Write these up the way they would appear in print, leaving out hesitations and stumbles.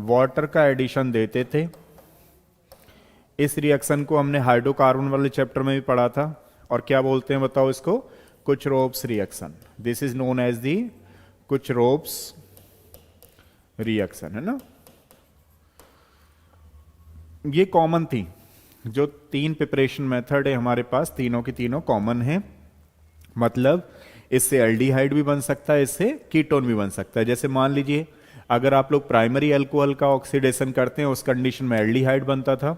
Water का addition देते थे। इस रिएक्शन को हमने हाइड्रोकार्बन वाले चैप्टर में भी पढ़ा था, और क्या बोलते हैं बताओ इसको? Kucherov reaction. This is known as the Kucherov reaction, है ना। ये कॉमन थी, जो 3 प्रिपरेशन मेथड है हमारे पास, तीनों की तीनों कॉमन है। मतलब इससे एल्डिहाइड भी बन सकता है, इससे कीटोन भी बन सकता है। जैसे मान लीजिए अगर आप लोग प्राइमरी अल्कोहल का ऑक्सीडेशन करते हैं, उस कंडीशन में एल्डिहाइड बनता था।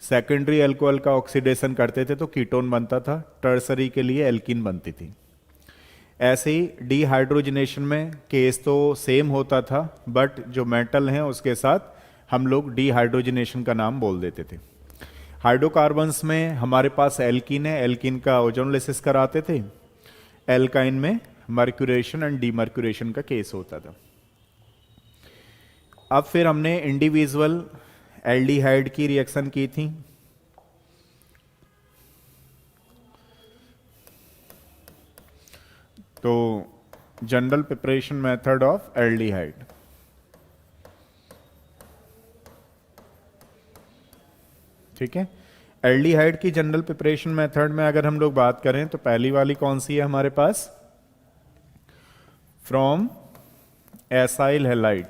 सेकेंडरी अल्कोहल का ऑक्सीडेशन करते थे तो कीटोन बनता था। टर्सरी के लिए एल्कीन बनती थी। ऐसे ही डीहाइड्रोजनेशन में केस तो सेम होता था, बट जो मेटल हैं उसके साथ हम लोग डीहाइड्रोजनेशन का नाम बोल देते थे। हाइड्रोकार्बन्स में हमारे पास एल्कीन है, एल्कीन का ओजोनोलिसिस कराते थे। एल्काइन में मर्क्यूरेशन एंड डीमर्क्यूरेशन का केस होता था। अब फिर हमने इंडिविजुअल एल्डिहाइड की रिएक्शन की थी। तो general preparation method of aldehyde, ठीक है। एल्डिहाइड की जनरल प्रिपरेशन मेथड में अगर हम लोग बात करें तो पहली वाली कौन सी है हमारे पास? From acyl halide.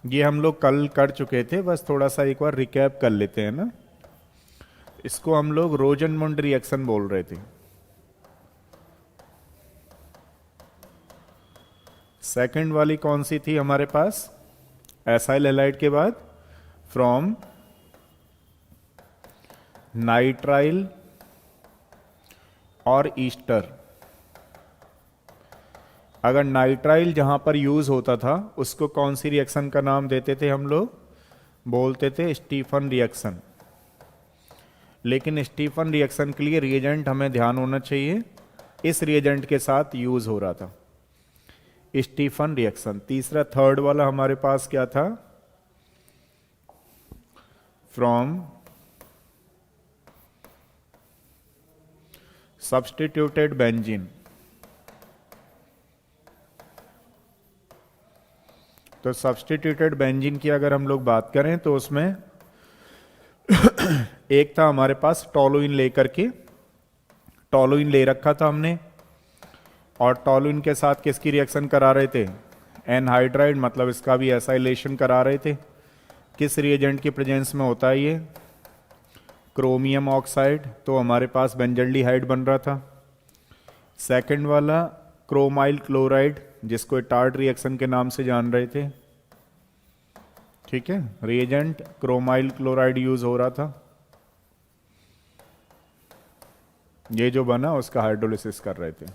ये हम लोग कल कर चुके थे, बस थोड़ा सा एक बार रिकैप कर लेते हैं ना। इसको हम लोग रोजनमुंड रिएक्शन बोल रहे थे। सेकंड वाली कौन सी थी हमारे पास एसाइल हैलाइड के बाद? फ्रॉम नाइट्राइल और ईस्टर। अगर नाइट्राइल जहां पर यूज होता था उसको कौन सी रिएक्शन का नाम देते थे हम लोग? बोलते थे स्टीफन रिएक्शन। लेकिन स्टीफन रिएक्शन के लिए रिएजेंट हमें ध्यान होना चाहिए, इस रिएजेंट के साथ यूज हो रहा था स्टीफन रिएक्शन। तीसरा थर्ड वाला हमारे पास क्या था? From substituted benzene. तो सब्स्टिट्यूटेड बेंजीन की अगर हम लोग बात करें तो उसमें एक था हमारे पास टॉलुइन लेकर के, टॉलुइन ले रखा था हमने, और टॉलुइन के साथ किसकी रिएक्शन करा रहे थे? एनहाइड्राइड, मतलब इसका भी एसाइलेशन करा रहे थे। किस रिएजेंट की प्रेजेंस में होता है ये? Chromium oxide. तो हमारे पास बेंजल्डिहाइड बन रहा था। सेकंड वाला क्रोमाइल क्लोराइड, जिसको टार्ड रिएक्शन के नाम से जान रहे थे, ठीक है। रिएजेंट क्रोमाइल क्लोराइड यूज हो रहा था। ये जो बना उसका हाइड्रोलिसिस कर रहे थे,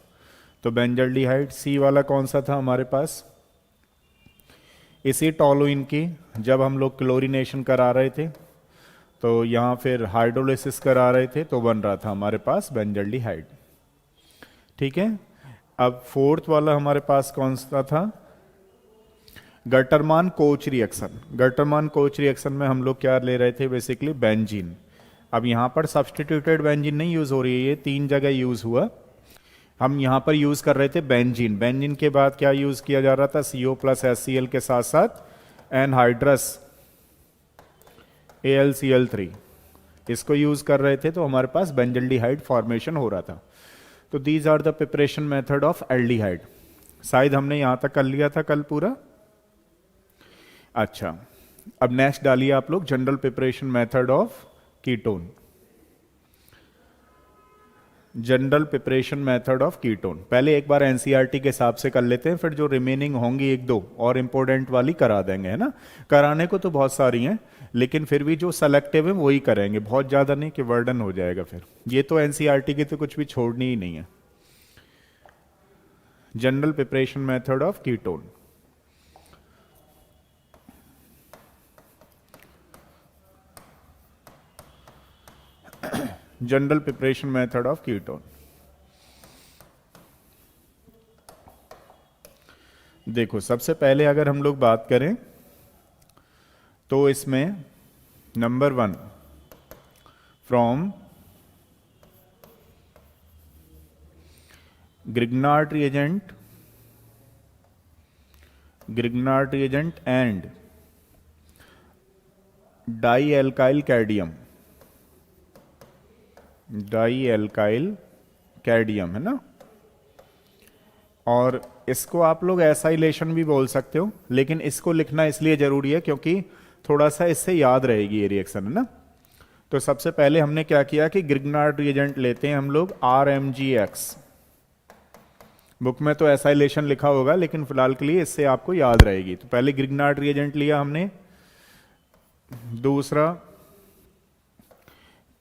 तो बेंजल्डिहाइड। सी वाला कौन सा था हमारे पास? इसी टॉलुइन की जब हम लोग क्लोरीनेशन करा रहे थे तो यहां फिर हाइड्रोलिसिस करा रहे थे, तो बन रहा था हमारे पास बेंजल्डिहाइड, ठीक है। अब फोर्थ वाला हमारे पास कौन सा था? गटरमान कोच रिएक्शन। गटरमान कोच रिएक्शन में हम लोग क्या ले रहे थे? Basically benzene. अब यहां पर सब्स्टिट्यूटेड बेंजीन नहीं यूज हो रही है, ये 3 जगह यूज हुआ। हम यहां पर यूज कर रहे थे बेंजीन। बेंजीन के बाद क्या यूज किया जा रहा था? CO प्लस HCl के साथ साथ एनहाइड्रस AlCl3, इसको यूज कर रहे थे, तो हमारे पास बेंजल्डिहाइड फॉर्मेशन हो रहा था। तो these are the preparation method of aldehyde. शायद हमने यहां तक कर लिया था कल पूरा। अच्छा, अब नेक्स्ट डालिए आप लोग general preparation method of ketone. General preparation method of ketone पहले एक बार एनसीईआरटी के हिसाब से कर लेते हैं, फिर जो रिमेनिंग होंगी एक दो और इंपॉर्टेंट वाली करा देंगे, है ना। कराने को तो बहुत सारी हैं, लेकिन फिर भी जो सेलेक्टिव है वही करेंगे, बहुत ज्यादा नहीं कि वर्डन हो जाएगा। फिर ये तो एनसीईआरटी की तो कुछ भी छोड़नी ही नहीं है। General preparation method of ketone. General preparation method of ketone. देखो, सबसे पहले अगर हम लोग बात करें तो इसमें number 1 from Grignard reagent Grignard reagent and dialkyl cadmium, dialkyl cadmium है ना। और इसको आप लोग एसाइलेशन भी बोल सकते हो, लेकिन इसको लिखना इसलिए जरूरी है क्योंकि थोड़ा सा इससे याद रहेगी ये रिएक्शन है ना। तो सबसे पहले हमने क्या किया कि ग्रिग्नार्ड रिएजेंट लेते हैं हम लोग RMgX। बुक में तो एसाइलेशन लिखा होगा, लेकिन फिलहाल के लिए इससे आपको याद रहेगी। तो पहले ग्रिग्नार्ड रिएजेंट लिया हमने, दूसरा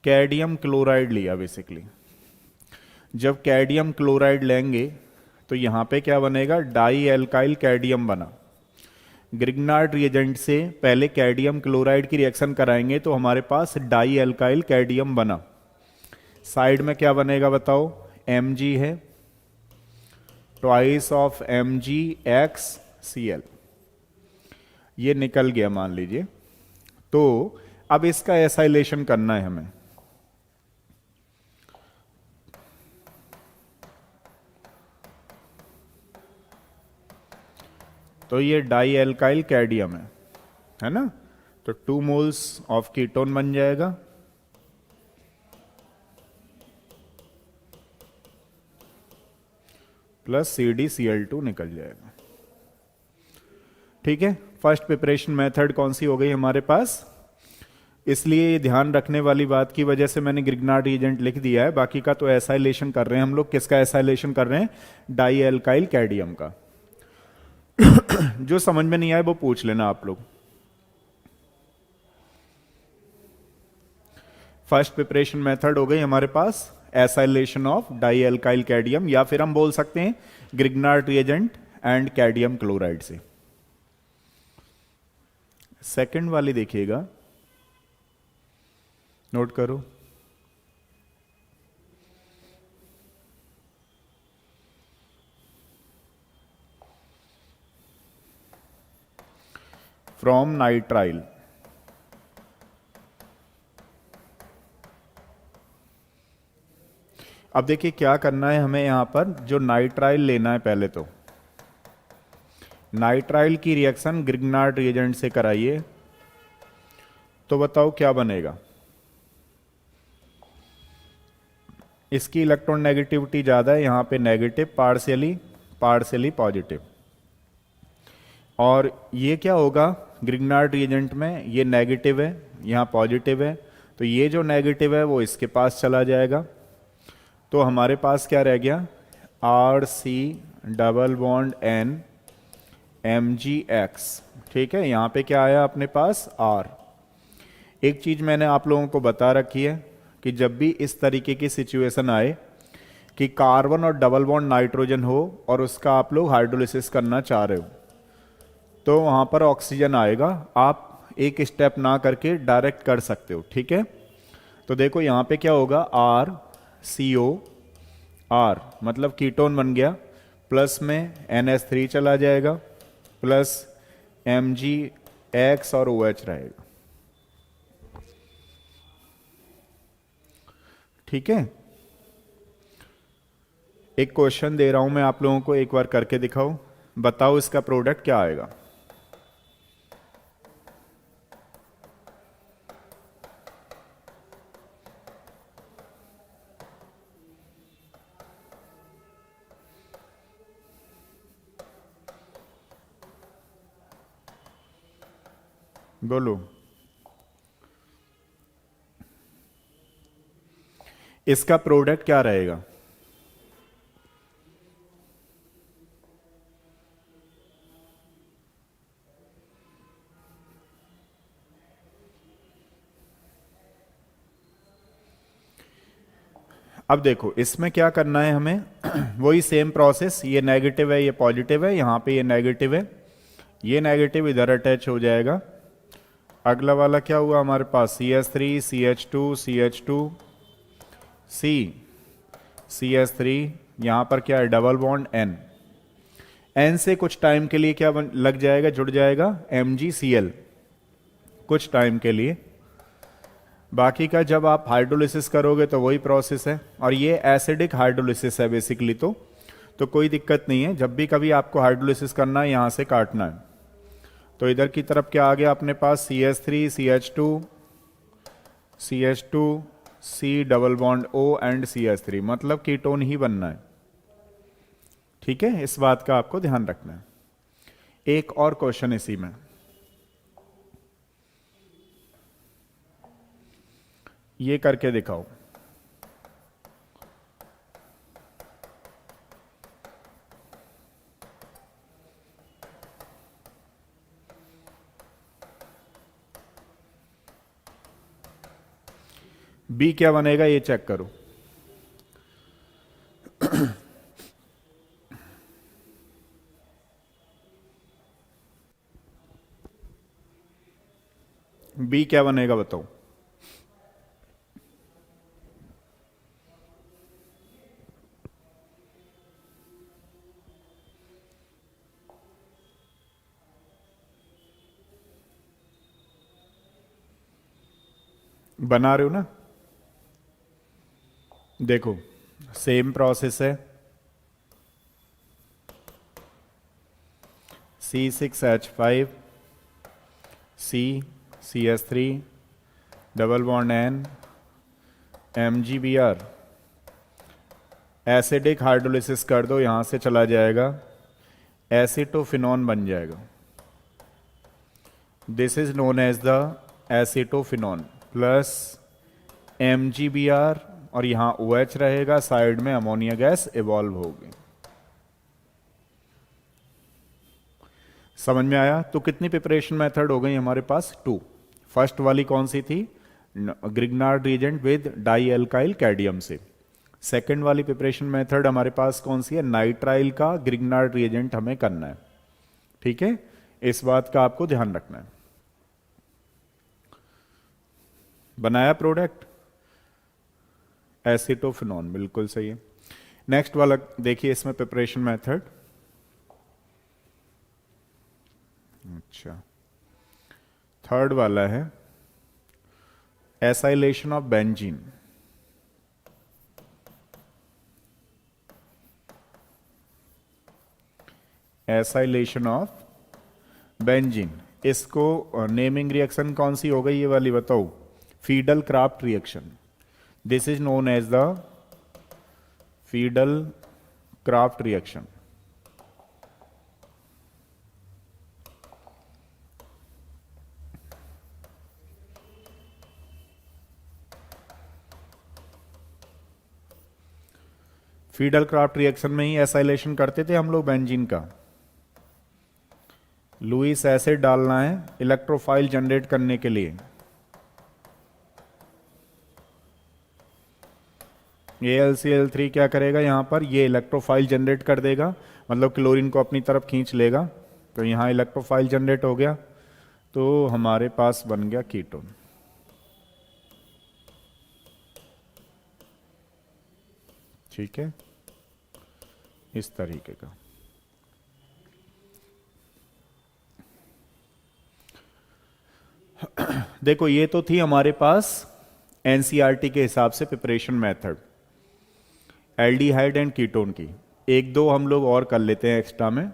कैडियम क्लोराइड लिया बेसिकली। जब कैडियम क्लोराइड लेंगे तो यहां पे क्या बनेगा, डाई एल्काइल कैडियम बना। ग्रिग्नार्ड रिएजेंट से पहले कैडियम क्लोराइड की रिएक्शन कराएंगे तो हमारे पास डाई एल्काइल कैडियम बना। साइड में क्या बनेगा बताओ, Mg है, ट्वाइस ऑफ MgXCl, ये निकल गया मान लीजिए। तो अब इसका एसाइलेशन करना है हमें। तो ये डाई एल्काइल कैडियम है ना। तो 2 मोल्स ऑफ कीटोन बन जाएगा, प्लस CdCl2 निकल जाएगा। ठीक है, फर्स्ट प्रिपरेशन मेथड कौन सी हो गई हमारे पास। इसलिए ये ध्यान रखने वाली बात की वजह से मैंने ग्रिग्नार्ड रिएजेंट लिख दिया है, बाकी का तो एसाइलेशन कर रहे हैं हम लोग। किसका एसाइलेशन कर रहे हैं, डाई एल्काइल कैडियम का। जो समझ में नहीं आए वो पूछ लेना आप लोग। फर्स्ट प्रिपरेशन मेथड हो गई हमारे पास एसाइलेशन ऑफ डाई एल्काइल कैडियम, या फिर हम बोल सकते हैं ग्रिग्नार्ड रिएजेंट एंड कैडियम क्लोराइड से। सेकंड वाली देखिएगा, नोट करो। फ्रॉम नाइट्राइल, अब देखिए क्या करना है हमें। यहां पर जो नाइट्राइल लेना है, पहले तो नाइट्राइल की रिएक्शन ग्रिग्नार्ड रिएजेंट से कराइए, तो बताओ क्या बनेगा। इसकी इलेक्ट्रॉन नेगेटिविटी ज्यादा है, यहां पे नेगेटिव, पार्शियली पॉजिटिव। और ये क्या होगा, ग्रिग्नार्ड रिएजेंट में ये नेगेटिव है, यहां पॉजिटिव है, तो ये जो नेगेटिव है वो इसके पास चला जाएगा। तो हमारे पास क्या रह गया, RC double bond N MgX। ठीक है, यहां पे क्या आया अपने पास R। एक चीज मैंने आप लोगों को बता रखी है कि जब भी इस तरीके की सिचुएशन आए कि कार्बन और डबल बॉन्ड नाइट्रोजन हो और उसका आप लोग हाइड्रोलिसिस करना चाह रहे हो, तो वहां पर ऑक्सीजन आएगा। आप एक स्टेप ना करके डायरेक्ट कर सकते हो। ठीक है, तो देखो यहां पे क्या होगा, RCOR मतलब कीटोन बन गया, प्लस में NH3 चला जाएगा, प्लस MgX और OH रहेगा। ठीक है, एक क्वेश्चन दे रहा हूं मैं आप लोगों को, एक बार करके दिखाओ, बताओ इसका प्रोडक्ट क्या आएगा। बोलो, इसका प्रोडक्ट क्या रहेगा। अब देखो इसमें क्या करना है हमें, वही सेम प्रोसेस, ये नेगेटिव है ये पॉजिटिव है, यहां पे ये नेगेटिव है, ये नेगेटिव इधर अटैच हो जाएगा। अगला वाला क्या हुआ हमारे पास, CH3 CH2 CH2 CH3, यहां पर क्या है डबल बॉन्ड N से कुछ टाइम के लिए क्या लग जाएगा, जुड़ जाएगा MgCl कुछ टाइम के लिए। बाकी का जब आप हाइड्रोलिसिस करोगे तो वही प्रोसेस है, और ये एसिडिक हाइड्रोलिसिस है बेसिकली। तो तो कोई दिक्कत नहीं है, जब भी कभी आपको हाइड्रोलिसिस करना है यहां से काटना है। तो इधर की तरफ क्या आ गया अपने पास, CH3 CH2 CH2 C double bond O and CH3, मतलब कीटोन ही बनना है। ठीक है, इस बात का आपको ध्यान रखना है। एक और क्वेश्चन इसी में, ये करके दिखाओ। बी क्या बनेगा ये चेक करो। बी क्या बनेगा बताओ। बना रहे हो ना, देखो सेम प्रोसेस है, C6H5 CH3 double bond N MgBr, acidic hydrolysis कर दो, यहां से चला जाएगा, एसिटोफिनॉन बन जाएगा। This is known as the acetophenone plus MgBr, और यहां OH रहेगा, साइड में अमोनिया गैस इवॉल्व होगी। समझ में आया? तो कितनी प्रिपरेशन मेथड हो गई हमारे पास, 2। फर्स्ट वाली कौन सी थी, Grignard reagent with dialkyl cadmium से। सेकेंड वाली प्रिपरेशन मेथड हमारे पास कौन सी है, नाइट्राइल का ग्रिग्नार्ड रिएजेंट हमें करना है। ठीक है, इस बात का आपको ध्यान रखना है। बनाया प्रोडक्ट एसिटोफिनॉन, बिल्कुल सही है। नेक्स्ट वाला देखिए, इसमें प्रिपरेशन मेथड, अच्छा थर्ड वाला है acylation of benzene. Acylation of benzene, इसको नेमिंग रिएक्शन कौन सी हो गई ये वाली बताओ, Friedel Crafts reaction. This is known as the Friedel Crafts reaction. Friedel Crafts reaction में ही एसाइलेशन करते थे हम लोग बेंजीन का। लुईस एसिड डालना है इलेक्ट्रोफाइल जनरेट करने के लिए, AlCl3 क्या करेगा यहां पर, ये इलेक्ट्रोफाइल जनरेट कर देगा, मतलब क्लोरीन को अपनी तरफ खींच लेगा। तो यहां इलेक्ट्रोफाइल जनरेट हो गया, तो हमारे पास बन गया कीटोन। ठीक है, इस तरीके का। देखो ये तो थी हमारे पास एनसीईआरटी के हिसाब से preparation method aldehyde and ketone की। एक दो हम लोग और कर लेते हैं एक्स्ट्रा में,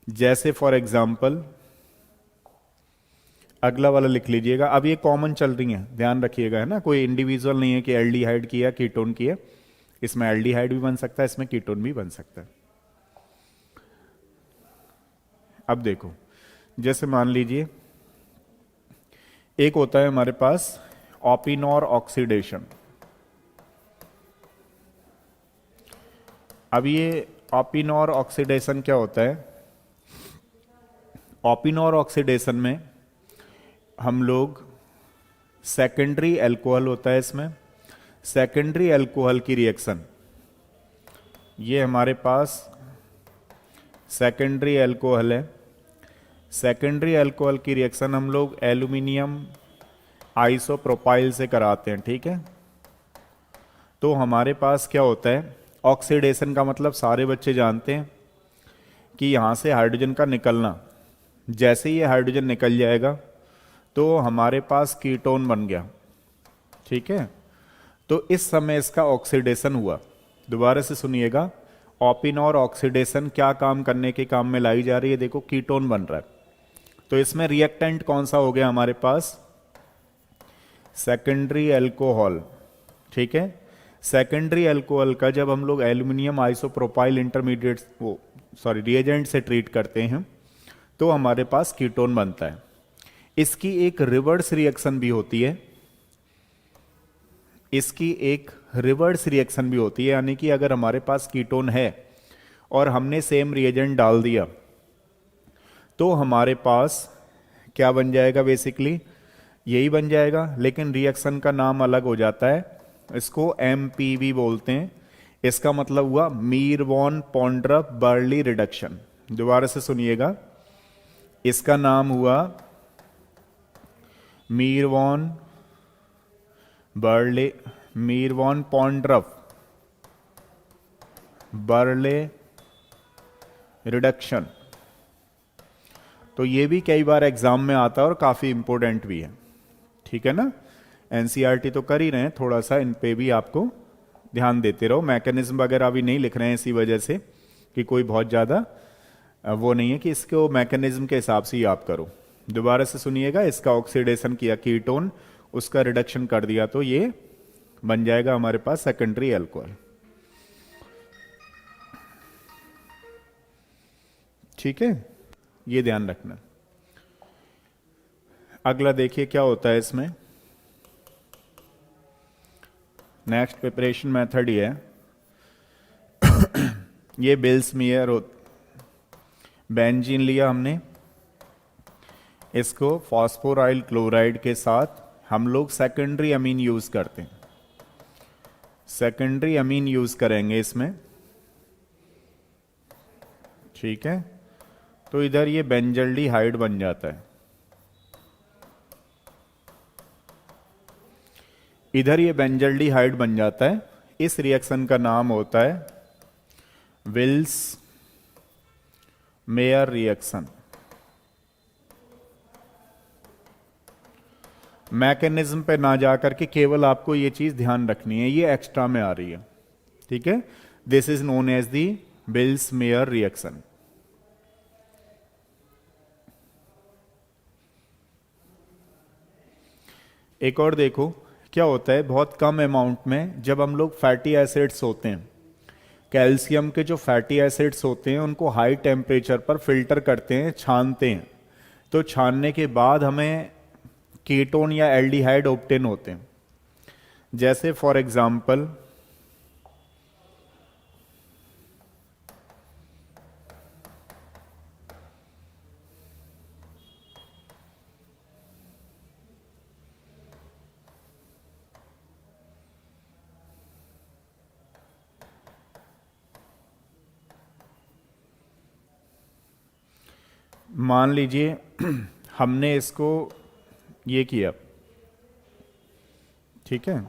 जैसे फॉर एग्जांपल अगला वाला लिख लीजिएगा। अब ये कॉमन चल रही है, ध्यान रखिएगा, है ना, कोई इंडिविजुअल नहीं है कि एल्डिहाइड की है कीटोन की है। इसमें एल्डिहाइड भी बन सकता है, इसमें कीटोन भी बन सकता है। अब देखो, जैसे मान लीजिए एक होता है हमारे पास ऑपिनोर ऑक्सीडेशन। अब ये ऑपिनोर ऑक्सीडेशन क्या होता है, ऑपिनोर ऑक्सीडेशन में हम लोग सेकेंडरी अल्कोहल होता है, इसमें सेकेंडरी अल्कोहल की रिएक्शन, ये हमारे पास सेकेंडरी अल्कोहल है। सेकेंडरी अल्कोहल की रिएक्शन हम लोग एल्यूमिनियम आइसोप्रोपाइल से कराते हैं। ठीक है, तो हमारे पास क्या होता है, ऑक्सीडेशन का मतलब सारे बच्चे जानते हैं कि यहां से हाइड्रोजन का निकलना, जैसे ही ये हाइड्रोजन निकल जाएगा तो हमारे पास कीटोन बन गया। ठीक है, तो इस समय इसका ऑक्सीडेशन हुआ। दोबारा से सुनिएगा, ऑपिनॉर ऑक्सीडेशन क्या काम करने के काम में लाई जा रही है? देखो कीटोन बन रहा है, तो इसमें रिएक्टेंट कौन सा हो गया हमारे पास? Secondary alcohol. ठीक है, सेकेंडरी अल्कोहल का जब हम लोग एल्यूमिनियम आइसोप्रोपाइल इंटरमीडिएट रिएजेंट से ट्रीट करते हैं तो हमारे पास कीटोन बनता है। इसकी एक रिवर्स रिएक्शन भी होती है, यानी कि अगर हमारे पास कीटोन है और हमने सेम रिएजेंट डाल दिया तो हमारे पास क्या बन जाएगा? बेसिकली यही बन जाएगा, लेकिन रिएक्शन का नाम अलग हो जाता है। इसको MPV बोलते हैं। इसका मतलब हुआ मीर वॉन पॉन्ड्रफ बर्ली रिडक्शन। दोबारा से सुनिएगा, इसका नाम हुआ मीर वॉन पॉन्ड्रफ बर्ले रिडक्शन। तो ये भी कई बार एग्जाम में आता है और काफी इंपॉर्टेंट भी है। ठीक है ना, NCERT तो कर ही रहे हैं, थोड़ा सा इन पे भी आपको ध्यान देते रहो। मैकेनिज्म वगैरह अभी नहीं लिख रहे हैं इसी वजह से कि कोई बहुत ज़्यादा वो नहीं है कि इसको मैकेनिज्म के हिसाब से ही आप करो। दोबारा से सुनिएगा, इसका ऑक्सीडेशन किया कीटोन, उसका रिडक्शन कर दिया तो ये बन जाएगा हमारे पास सेकेंडरी अल्कोहल। ठीक है, ये ध्यान रखना। अगला देखिए क्या होता है इसमें। नेक्स्ट प्रिपरेशन मेथड ये है ये बेल्समेयर बेंजीन लिया हमने, इसको फॉस्फोराइल क्लोराइड के साथ हम लोग सेकेंडरी अमीन यूज करते हैं। सेकेंडरी अमीन यूज करेंगे इसमें। ठीक है, तो इधर ये बेंजल्डिहाइड बन जाता है, इधर ये बेंजल्डिहाइड बन जाता है। इस रिएक्शन का नाम होता है विल्स मेयर रिएक्शन। मैकेनिज्म पे ना जाकर के केवल आपको ये चीज ध्यान रखनी है, ये एक्स्ट्रा में आ रही है। ठीक है, this is known as the Vilsmeier reaction. एक और देखो क्या होता है, बहुत कम अमाउंट में जब हम लोग फैटी एसिड्स होते हैं, कैल्शियम के जो फैटी एसिड्स होते हैं उनको हाई टेम्परेचर पर फिल्टर करते हैं, छानते हैं, तो छानने के बाद हमें कीटोन या एल्डिहाइड ऑब्टेन होते हैं। जैसे फॉर एग्जांपल मान लीजिए हमने इसको ये किया, ठीक है,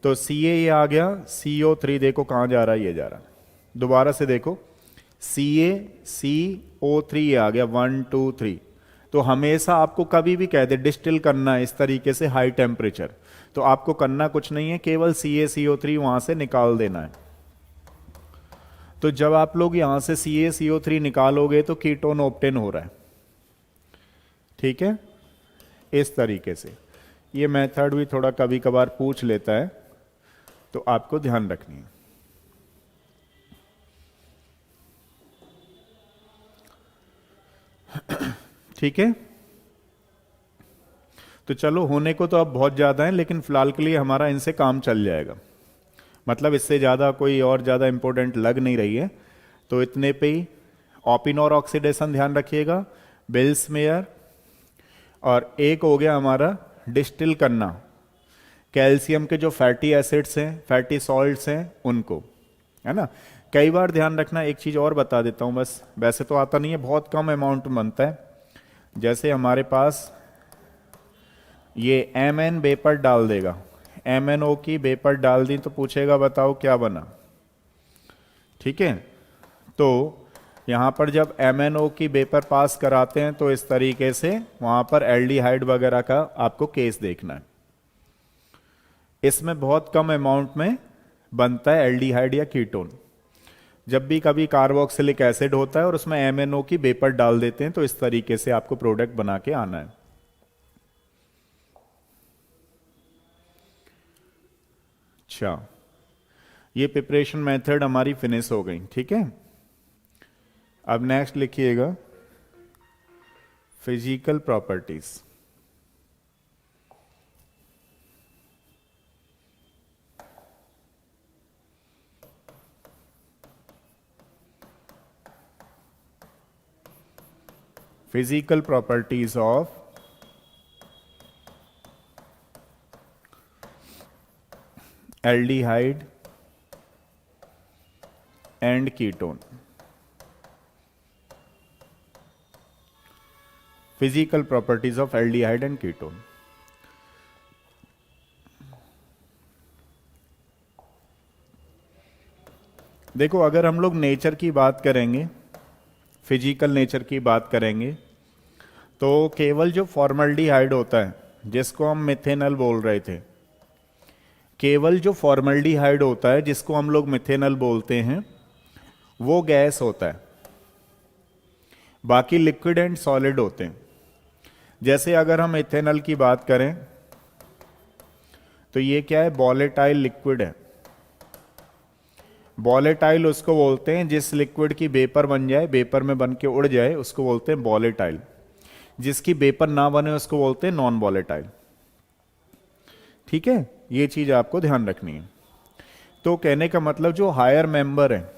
तो Ca ये आ गया, CO3 देखो कहां जा रहा है, ये जा रहा है। दोबारा से देखो CaCO3 ये आ गया 1 2 3। तो हमेशा आपको कभी भी कह दे डिस्टिल करना है इस तरीके से हाई टेम्परेचर, तो आपको करना कुछ नहीं है, केवल CaCO3 वहां से निकाल देना है। तो जब आप लोग यहां से CaCO3 निकालोगे तो कीटोन ऑब्टेन हो रहा है। ठीक है, इस तरीके से। ये मेथड भी थोड़ा कभी कभार पूछ लेता है, तो आपको ध्यान रखनी है। ठीक है, तो चलो, होने को तो अब बहुत ज्यादा है, लेकिन फिलहाल के लिए हमारा इनसे काम चल जाएगा। मतलब इससे ज्यादा कोई और ज्यादा इंपॉर्टेंट लग नहीं रही है, तो इतने पे ही। ऑपिनोर ऑक्सीडेशन ध्यान रखिएगा, बेल्समेयर, और एक हो गया हमारा डिस्टिल करना, कैल्शियम के जो फैटी एसिड्स हैं, फैटी सॉल्ट्स हैं, उनको, है ना। कई बार ध्यान रखना, एक चीज और बता देता हूं बस, वैसे तो आता नहीं है, बहुत कम अमाउंट बनता है। जैसे हमारे पास ये MN वेपर डाल देगा, MNO की वेपर डाल दी, तो पूछेगा बताओ क्या बना। ठीक है, तो यहां पर जब MnO की वेपर पास कराते हैं तो इस तरीके से वहां पर एल्डिहाइड वगैरह का आपको केस देखना है। इसमें बहुत कम अमाउंट में बनता है एल्डिहाइड या कीटोन। जब भी कभी कार्बोक्सिलिक एसिड होता है और उसमें MnO की वेपर डाल देते हैं तो इस तरीके से आपको प्रोडक्ट बना के आना है। अच्छा, ये प्रिपरेशन मेथड हमारी फिनिश हो गई, ठीक है। अब नेक्स्ट लिखिएगा physical properties. Physical properties of aldehyde and ketone. Physical properties of aldehyde and ketone. देखो, अगर हम लोग नेचर की बात करेंगे, फिजिकल नेचर की बात करेंगे, तो केवल जो फॉर्मल्डिहाइड होता है जिसको हम मिथेनॉल बोल रहे थे, केवल जो फॉर्मल्डिहाइड होता है जिसको हम लोग मिथेनॉल बोलते हैं वो गैस होता है। बाकी लिक्विड एंड सॉलिड होते हैं। जैसे अगर हम इथेनॉल की बात करें तो ये क्या है, वॉलेटाइल लिक्विड है। वॉलेटाइल उसको बोलते हैं जिस लिक्विड की वेपर बन जाए, वेपर में बन के उड़ जाए, उसको बोलते हैं वॉलेटाइल। जिसकी वेपर ना बने उसको बोलते हैं नॉन वॉलेटाइल। ठीक है, ये चीज आपको ध्यान रखनी है। तो कहने का मतलब जो हायर मेंबर है,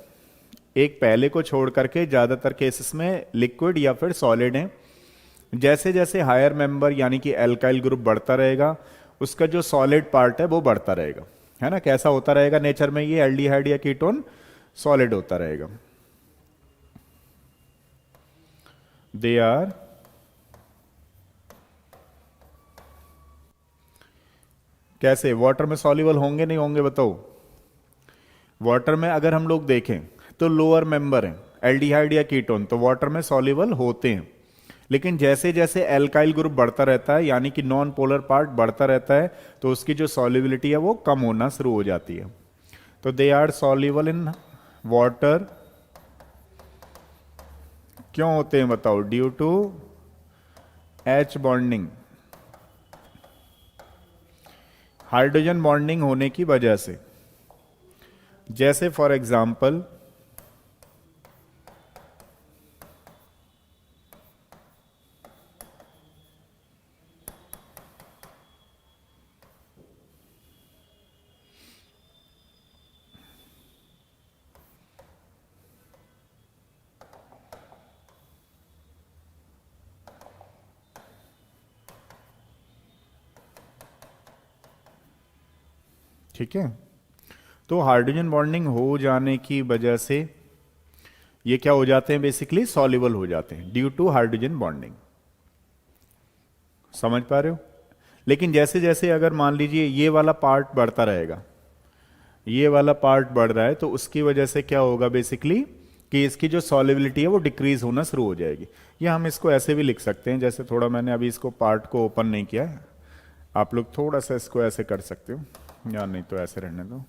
एक पहले को छोड़ करके ज्यादातर केसेस में लिक्विड या फिर सॉलिड है। जैसे जैसे हायर मेंबर यानी कि एल्काइल ग्रुप बढ़ता रहेगा, उसका जो सॉलिड पार्ट है वो बढ़ता रहेगा, है ना। कैसा होता रहेगा नेचर में, ये एल्डिहाइड या कीटोन सॉलिड होता रहेगा। दे आर कैसे, वाटर में सॉल्युबल होंगे नहीं होंगे बताओ। वाटर में अगर हम लोग देखें तो लोअर मेंबर है एल्डिहाइड या कीटोन, तो वाटर में सॉल्युबल होते हैं। लेकिन जैसे जैसे एल्काइल ग्रुप बढ़ता रहता है यानी कि नॉन पोलर पार्ट बढ़ता रहता है तो उसकी जो सॉल्युबिलिटी है वो कम होना शुरू हो जाती है। तो they are soluble in water. क्यों होते हैं बताओ, due to H bonding, hydrogen bonding होने की वजह से। जैसे फॉर एग्जांपल ठीक है, तो हाइड्रोजन बॉन्डिंग हो जाने की वजह से ये क्या हो जाते हैं, बेसिकली सॉल्युबल हो जाते हैं ड्यू टू हाइड्रोजन बॉन्डिंग। समझ पा रहे हो। लेकिन जैसे जैसे अगर मान लीजिए ये वाला पार्ट बढ़ता रहेगा, ये वाला पार्ट बढ़ रहा है, तो उसकी वजह से क्या होगा बेसिकली कि इसकी जो सॉल्युबिलिटी है वो डिक्रीज होना शुरू हो जाएगी। या हम इसको ऐसे भी लिख सकते हैं, जैसे थोड़ा मैंने अभी इसको पार्ट को ओपन नहीं किया है, आप लोग थोड़ा सा इसको ऐसे कर सकते हो, या नहीं तो ऐसे रहने दो।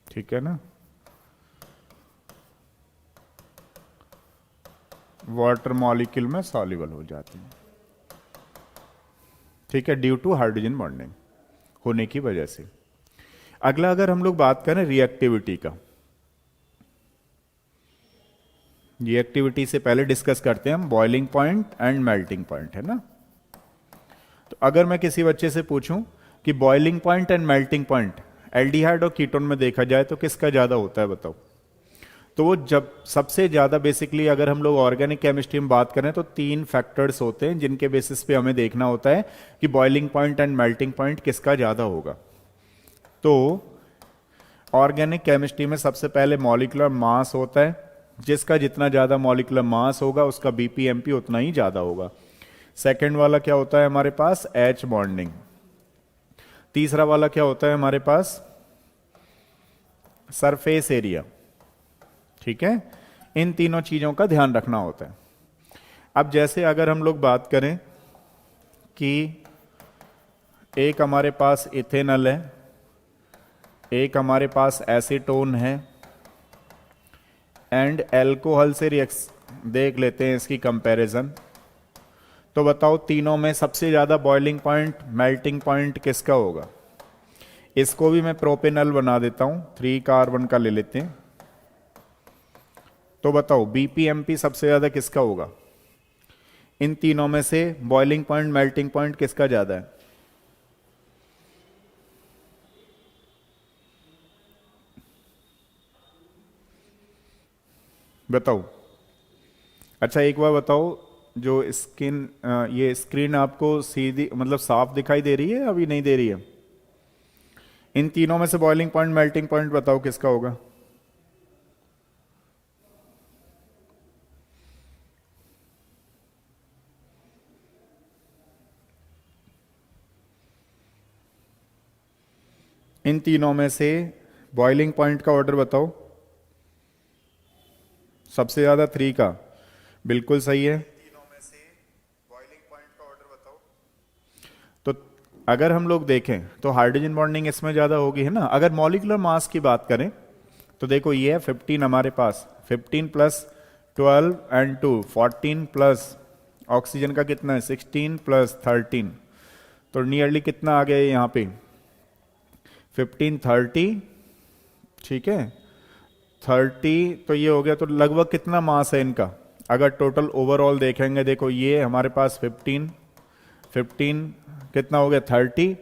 ठीक है ना। वाटर मॉलिक्यूल में सॉल्युबल हो जाते हैं, ठीक है, ड्यू टू हाइड्रोजन बॉन्डिंग होने की वजह से। अगला अगर हम लोग बात करें रिएक्टिविटी का, रिएक्टिविटी से पहले डिस्कस करते हैं हम boiling point and melting point, है ना। तो अगर मैं किसी बच्चे से पूछूं कि boiling point and melting point aldehyde और कीटोन में देखा जाए तो किसका ज्यादा होता है बताओ। तो वो जब सबसे ज्यादा बेसिकली अगर हम लोग ऑर्गेनिक केमिस्ट्री में बात करें तो 3 फैक्टर्स होते हैं जिनके बेसिस पे हमें देखना होता है कि boiling point and melting point किसका ज्यादा होगा। तो ऑर्गेनिक केमिस्ट्री में सबसे पहले मॉलिक्यूलर मास होता है, जिसका जितना ज्यादा मॉलिक्यूलर मास होगा उसका बीपीएमपी उतना ही ज्यादा होगा। सेकंड वाला क्या होता है हमारे पास, एच बॉन्डिंग। तीसरा वाला क्या होता है हमारे पास, सरफेस एरिया। ठीक है, इन तीनों चीजों का ध्यान रखना होता है। अब जैसे अगर हम लोग बात करें कि एक हमारे पास इथेनॉल है, एक हमारे पास एसीटोन है, एंड एल्कोहल से रिएक्ट देख लेते हैं इसकी कंपैरिजन। तो बताओ तीनों में सबसे ज्यादा बॉइलिंग पॉइंट, मेल्टिंग पॉइंट किसका होगा? इसको भी मैं प्रोपेनॉल बना देता हूं, 3 कार्बन का ले लेते हैं। तो बताओ बीपीएमपी सबसे ज्यादा किसका होगा? इन तीनों में से बॉइलिंग पॉइंट, मेल्टिंग पॉइंट किसका ज्यादा है? बताओ। अच्छा एक बार बताओ, जो ये स्क्रीन आपको सीधी मतलब साफ दिखाई दे रही है, अभी नहीं दे रही है? इन तीनों में से बॉइलिंग पॉइंट, मेल्टिंग पॉइंट बताओ किसका होगा? इन तीनों में से बॉइलिंग पॉइंट का ऑर्डर बताओ। सबसे ज्यादा 3 का, बिल्कुल सही है। तीनों में से बॉइलिंग पॉइंट का ऑर्डर बताओ। तो अगर हम लोग देखें तो हाइड्रोजन बॉन्डिंग इसमें ज्यादा होगी, है ना। अगर मॉलिक्यूलर मास की बात करें तो देखो ये है 15 हमारे पास, 15 प्लस 12 एंड 2 14 प्लस ऑक्सीजन का कितना है 16 प्लस 13, तो नियरली कितना आ गया यहाँ पे 15 30। ठीक है 30, तो ये हो गया। तो लगभग कितना मास है इनका अगर टोटल ओवरऑल देखेंगे? देखो ये हमारे पास 15 कितना हो गया 30,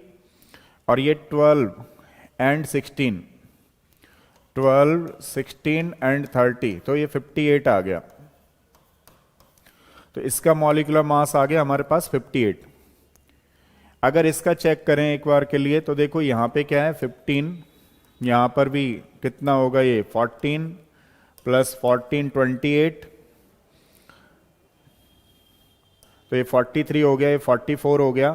और ये 12 एंड 16, 12 16 एंड 30, तो ये 58 आ गया। तो इसका मॉलिक्यूलर मास आ गया हमारे पास 58। अगर इसका चेक करें एक बार के लिए तो देखो यहां पे क्या है 15, यहां पर भी कितना होगा ये 14 प्लस 14 28, तो ये 43 हो गया, ये 44 हो गया,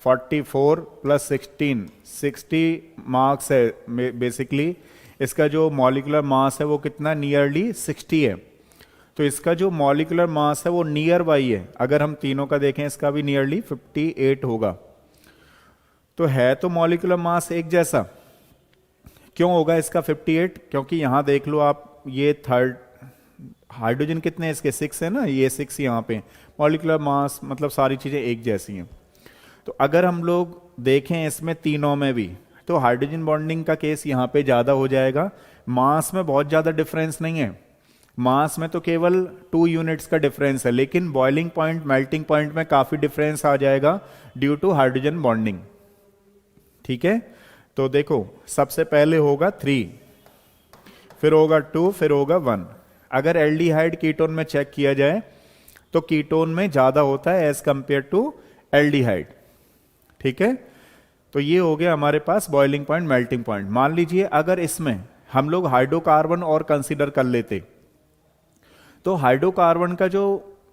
44 प्लस 16 60 मार्क्स है बेसिकली। इसका जो मॉलिक्यूलर मास है वो कितना नियरली 60 है। तो इसका जो मॉलिक्यूलर मास है वो नियर बाई है। अगर हम तीनों का देखें इसका भी नियरली 58 होगा। तो है तो मॉलिक्यूलर मास एक जैसा, क्यों होगा इसका 58? क्योंकि यहां देख लो आप, ये थर्ड हाइड्रोजन कितने हैं इसके 6 है ना, ये 6 यहां पे, मॉलिक्यूलर मास मतलब सारी चीजें एक जैसी हैं। तो अगर हम लोग देखें इसमें तीनों में भी, तो हाइड्रोजन बॉन्डिंग का केस यहां पे ज्यादा हो जाएगा। मास में बहुत ज्यादा डिफरेंस नहीं है, मास में तो केवल 2 यूनिट्स का डिफरेंस है, लेकिन बॉइलिंग पॉइंट, मेल्टिंग पॉइंट में काफी डिफरेंस आ जाएगा ड्यू टू हाइड्रोजन बॉन्डिंग। ठीक है, तो देखो सबसे पहले होगा 3, फिर होगा 2, फिर होगा 1। अगर एल्डिहाइड कीटोन में चेक किया जाए तो कीटोन में ज्यादा होता है एज कंपेयर टू एल्डिहाइड। ठीक है, तो ये हो गया हमारे पास बॉइलिंग पॉइंट, मेल्टिंग पॉइंट। मान लीजिए अगर इसमें हम लोग हाइड्रोकार्बन और कंसीडर कर लेते, तो हाइड्रोकार्बन का जो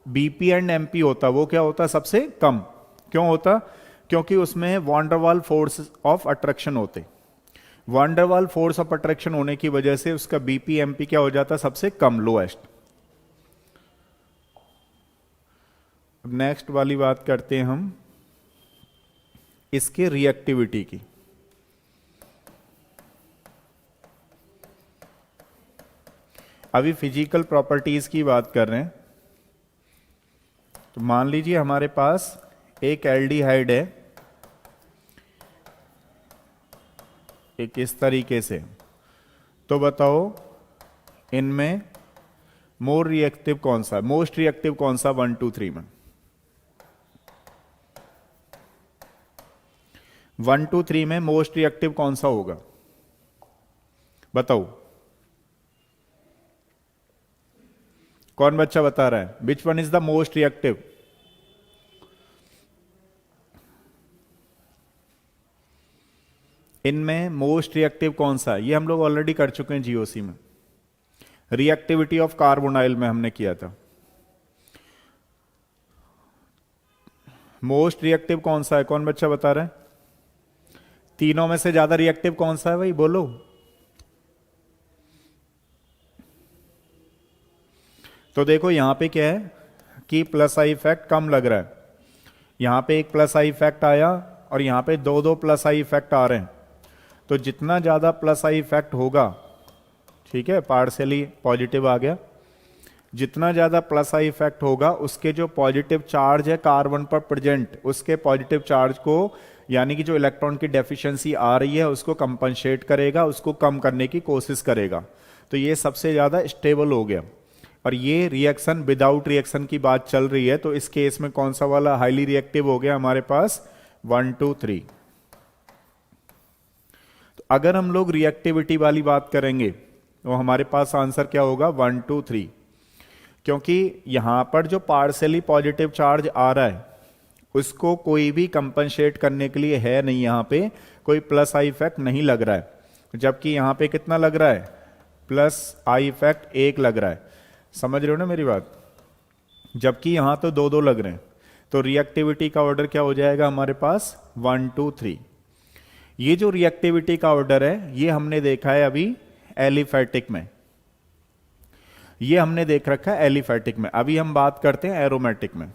बीपी एंड एमपी होता वो क्या होता सबसे कम। क्यों होता? क्योंकि उसमें वॉन्डरवाल फोर्स ऑफ अट्रैक्शन होते। वॉन्डरवाल फोर्स ऑफ अट्रैक्शन होने की वजह से उसका बीपी एमपी क्या हो जाता सबसे कम, लोएस्ट। अब नेक्स्ट वाली बात करते हैं हम इसके रिएक्टिविटी की। अभी फिजिकल प्रॉपर्टीज की बात कर रहे हैं। तो मान लीजिए हमारे पास एक एल्डिहाइड है, एक इस तरीके से, तो बताओ इनमें मोर रिएक्टिव कौन सा, मोस्ट रिएक्टिव कौन सा 1 2 3 में? 1 2 3 में मोस्ट रिएक्टिव कौन सा होगा बताओ? कौन बच्चा बता रहा है? Which one is the most reactive? इनमें मोस्ट रिएक्टिव कौन सा है, ये हम लोग ऑलरेडी कर चुके हैं जीओसी में, रिएक्टिविटी ऑफ कार्बोनाइल में हमने किया था। मोस्ट रिएक्टिव कौन सा है, कौन बच्चा बता रहा है? तीनों में से ज्यादा रिएक्टिव कौन सा है भाई, बोलो। तो देखो यहां पे क्या है कि प्लस आई इफेक्ट कम लग रहा है, यहां पे एक प्लस आई इफेक्ट आया और यहां पे दो दो प्लस आई इफेक्ट आ रहे हैं। तो जितना ज्यादा प्लस आई इफेक्ट होगा, ठीक है, पार्शियली पॉजिटिव आ गया, जितना ज्यादा प्लस आई इफेक्ट होगा उसके जो पॉजिटिव चार्ज है कार्बन पर प्रेजेंट, उसके पॉजिटिव चार्ज को, यानी कि जो इलेक्ट्रॉन की डेफिशिएंसी आ रही है उसको कंपनसेट करेगा, उसको कम करने की कोशिश करेगा। तो ये सबसे ज्यादा स्टेबल हो गया। और ये रिएक्शन विदाउट रिएक्शन की बात चल रही है, तो इस केस में कौन सा वाला हाईली रिएक्टिव हो गया हमारे पास, 1 2 3। तो अगर हम लोग रिएक्टिविटी वाली बात करेंगे तो हमारे पास आंसर क्या होगा, 1 2 3, क्योंकि यहां पर जो पार्शियली पॉजिटिव चार्ज आ रहा है उसको कोई भी कंपनसेट करने के लिए है नहीं, यहां पे कोई प्लस आई इफेक्ट नहीं लग रहा है, जबकि यहां पे कितना लग रहा है, प्लस आई इफेक्ट 1 लग रहा है। समझ रहे हो ना मेरी बात, जबकि यहां तो दो दो लग रहे हैं। तो रिएक्टिविटी का ऑर्डर क्या हो जाएगा हमारे पास, 1 2 3। ये जो रिएक्टिविटी का ऑर्डर है ये हमने देखा है अभी एलिफैटिक में, ये हमने देख रखा है एलिफैटिक में। अभी हम बात करते हैं एरोमेटिक में।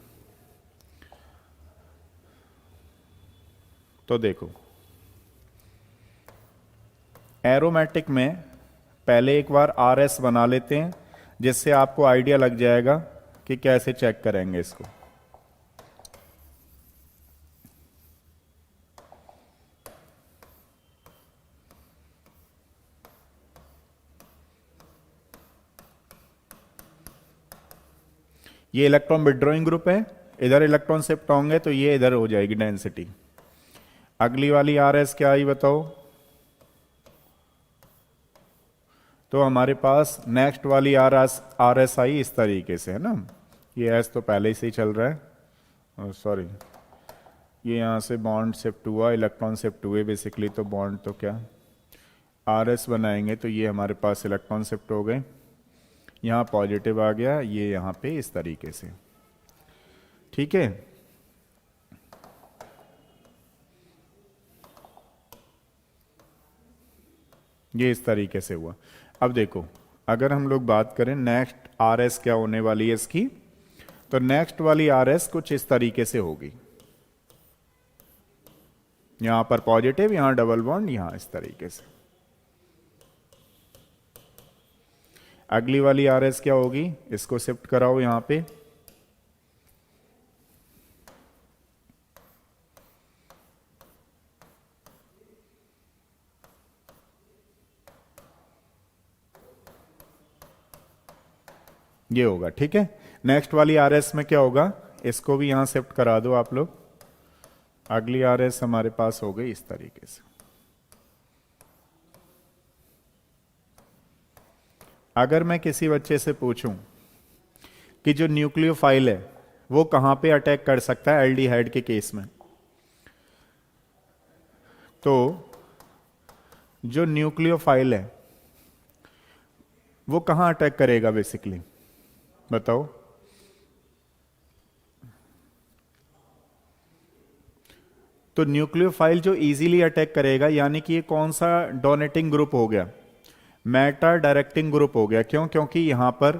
तो देखो एरोमेटिक में पहले एक बार आरएस बना लेते हैं, जिससे आपको आइडिया लग जाएगा कि कैसे चेक करेंगे इसको। ये इलेक्ट्रॉन विड्रॉइंग ग्रुप है, इधर इलेक्ट्रॉन शिफ्ट होंगे तो ये इधर हो जाएगी डेंसिटी। अगली वाली आरएस क्या आई बताओ, तो हमारे पास नेक्स्ट वाली आरएस आई इस तरीके से, है ना। ये एस तो पहले से ही चल रहा है, सॉरी, ये यहां से बॉन्ड शिफ्ट हुआ, इलेक्ट्रॉन शिफ्ट हुए बेसिकली, तो बॉन्ड तो क्या आरएस बनाएंगे तो ये हमारे पास इलेक्ट्रॉन शिफ्ट हो गए, यहां पॉजिटिव आ गया, ये यहां पे इस तरीके से, ठीक है। ये इस तरीके से हुआ। अब देखो अगर हम लोग बात करें नेक्स्ट आरएस क्या होने वाली है इसकी, तो नेक्स्ट वाली आरएस कुछ इस तरीके से होगी, यहां पर पॉजिटिव, यहां डबल बॉन्ड, यहां इस तरीके से। अगली वाली आरएस क्या होगी, इसको शिफ्ट कराओ यहां पे, ये होगा, ठीक है। नेक्स्ट वाली आरएस में क्या होगा, इसको भी यहां शिफ्ट करा दो आप लोग। अगली आरएस हमारे पास हो गई इस तरीके से। अगर मैं किसी बच्चे से पूछूं कि जो न्यूक्लियोफाइल है वो कहां पे अटैक कर सकता है एल्डिहाइड के केस में, तो जो न्यूक्लियोफाइल है वो कहां अटैक करेगा बेसिकली, बताओ। तो न्यूक्लियोफाइल जो इजीली अटैक करेगा, यानी कि ये कौन सा डोनेटिंग ग्रुप हो गया, मेटा डायरेक्टिंग ग्रुप हो गया। क्यों, क्योंकि यहां पर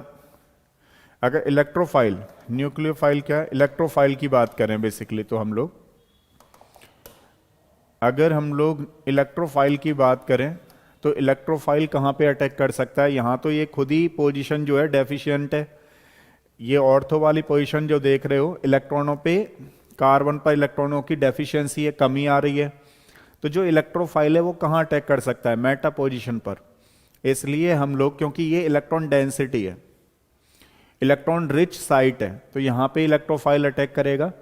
अगर इलेक्ट्रोफाइल, न्यूक्लियोफाइल क्या, इलेक्ट्रोफाइल की बात करें बेसिकली, तो हम लोग अगर हम लोग इलेक्ट्रोफाइल की बात करें तो इलेक्ट्रोफाइल कहां पे अटैक कर सकता है, यहां तो ये खुद ही पोजीशन जो है डेफिशिएंट है, ये ऑर्थो वाली पोजीशन जो देख रहे हो, इलेक्ट्रॉनों पे, कार्बन पर इलेक्ट्रॉनों की डेफिशिएंसी है, कमी आ रही है। तो जो इलेक्ट्रोफाइल है वो कहां अटैक कर सकता है, मेटा पोजीशन पर। इसलिए हम लोग, क्योंकि ये इलेक्ट्रॉन डेंसिटी है, इलेक्ट्रॉन रिच साइट है, तो यहां पे इलेक्ट्रोफाइल अटैक करेगा।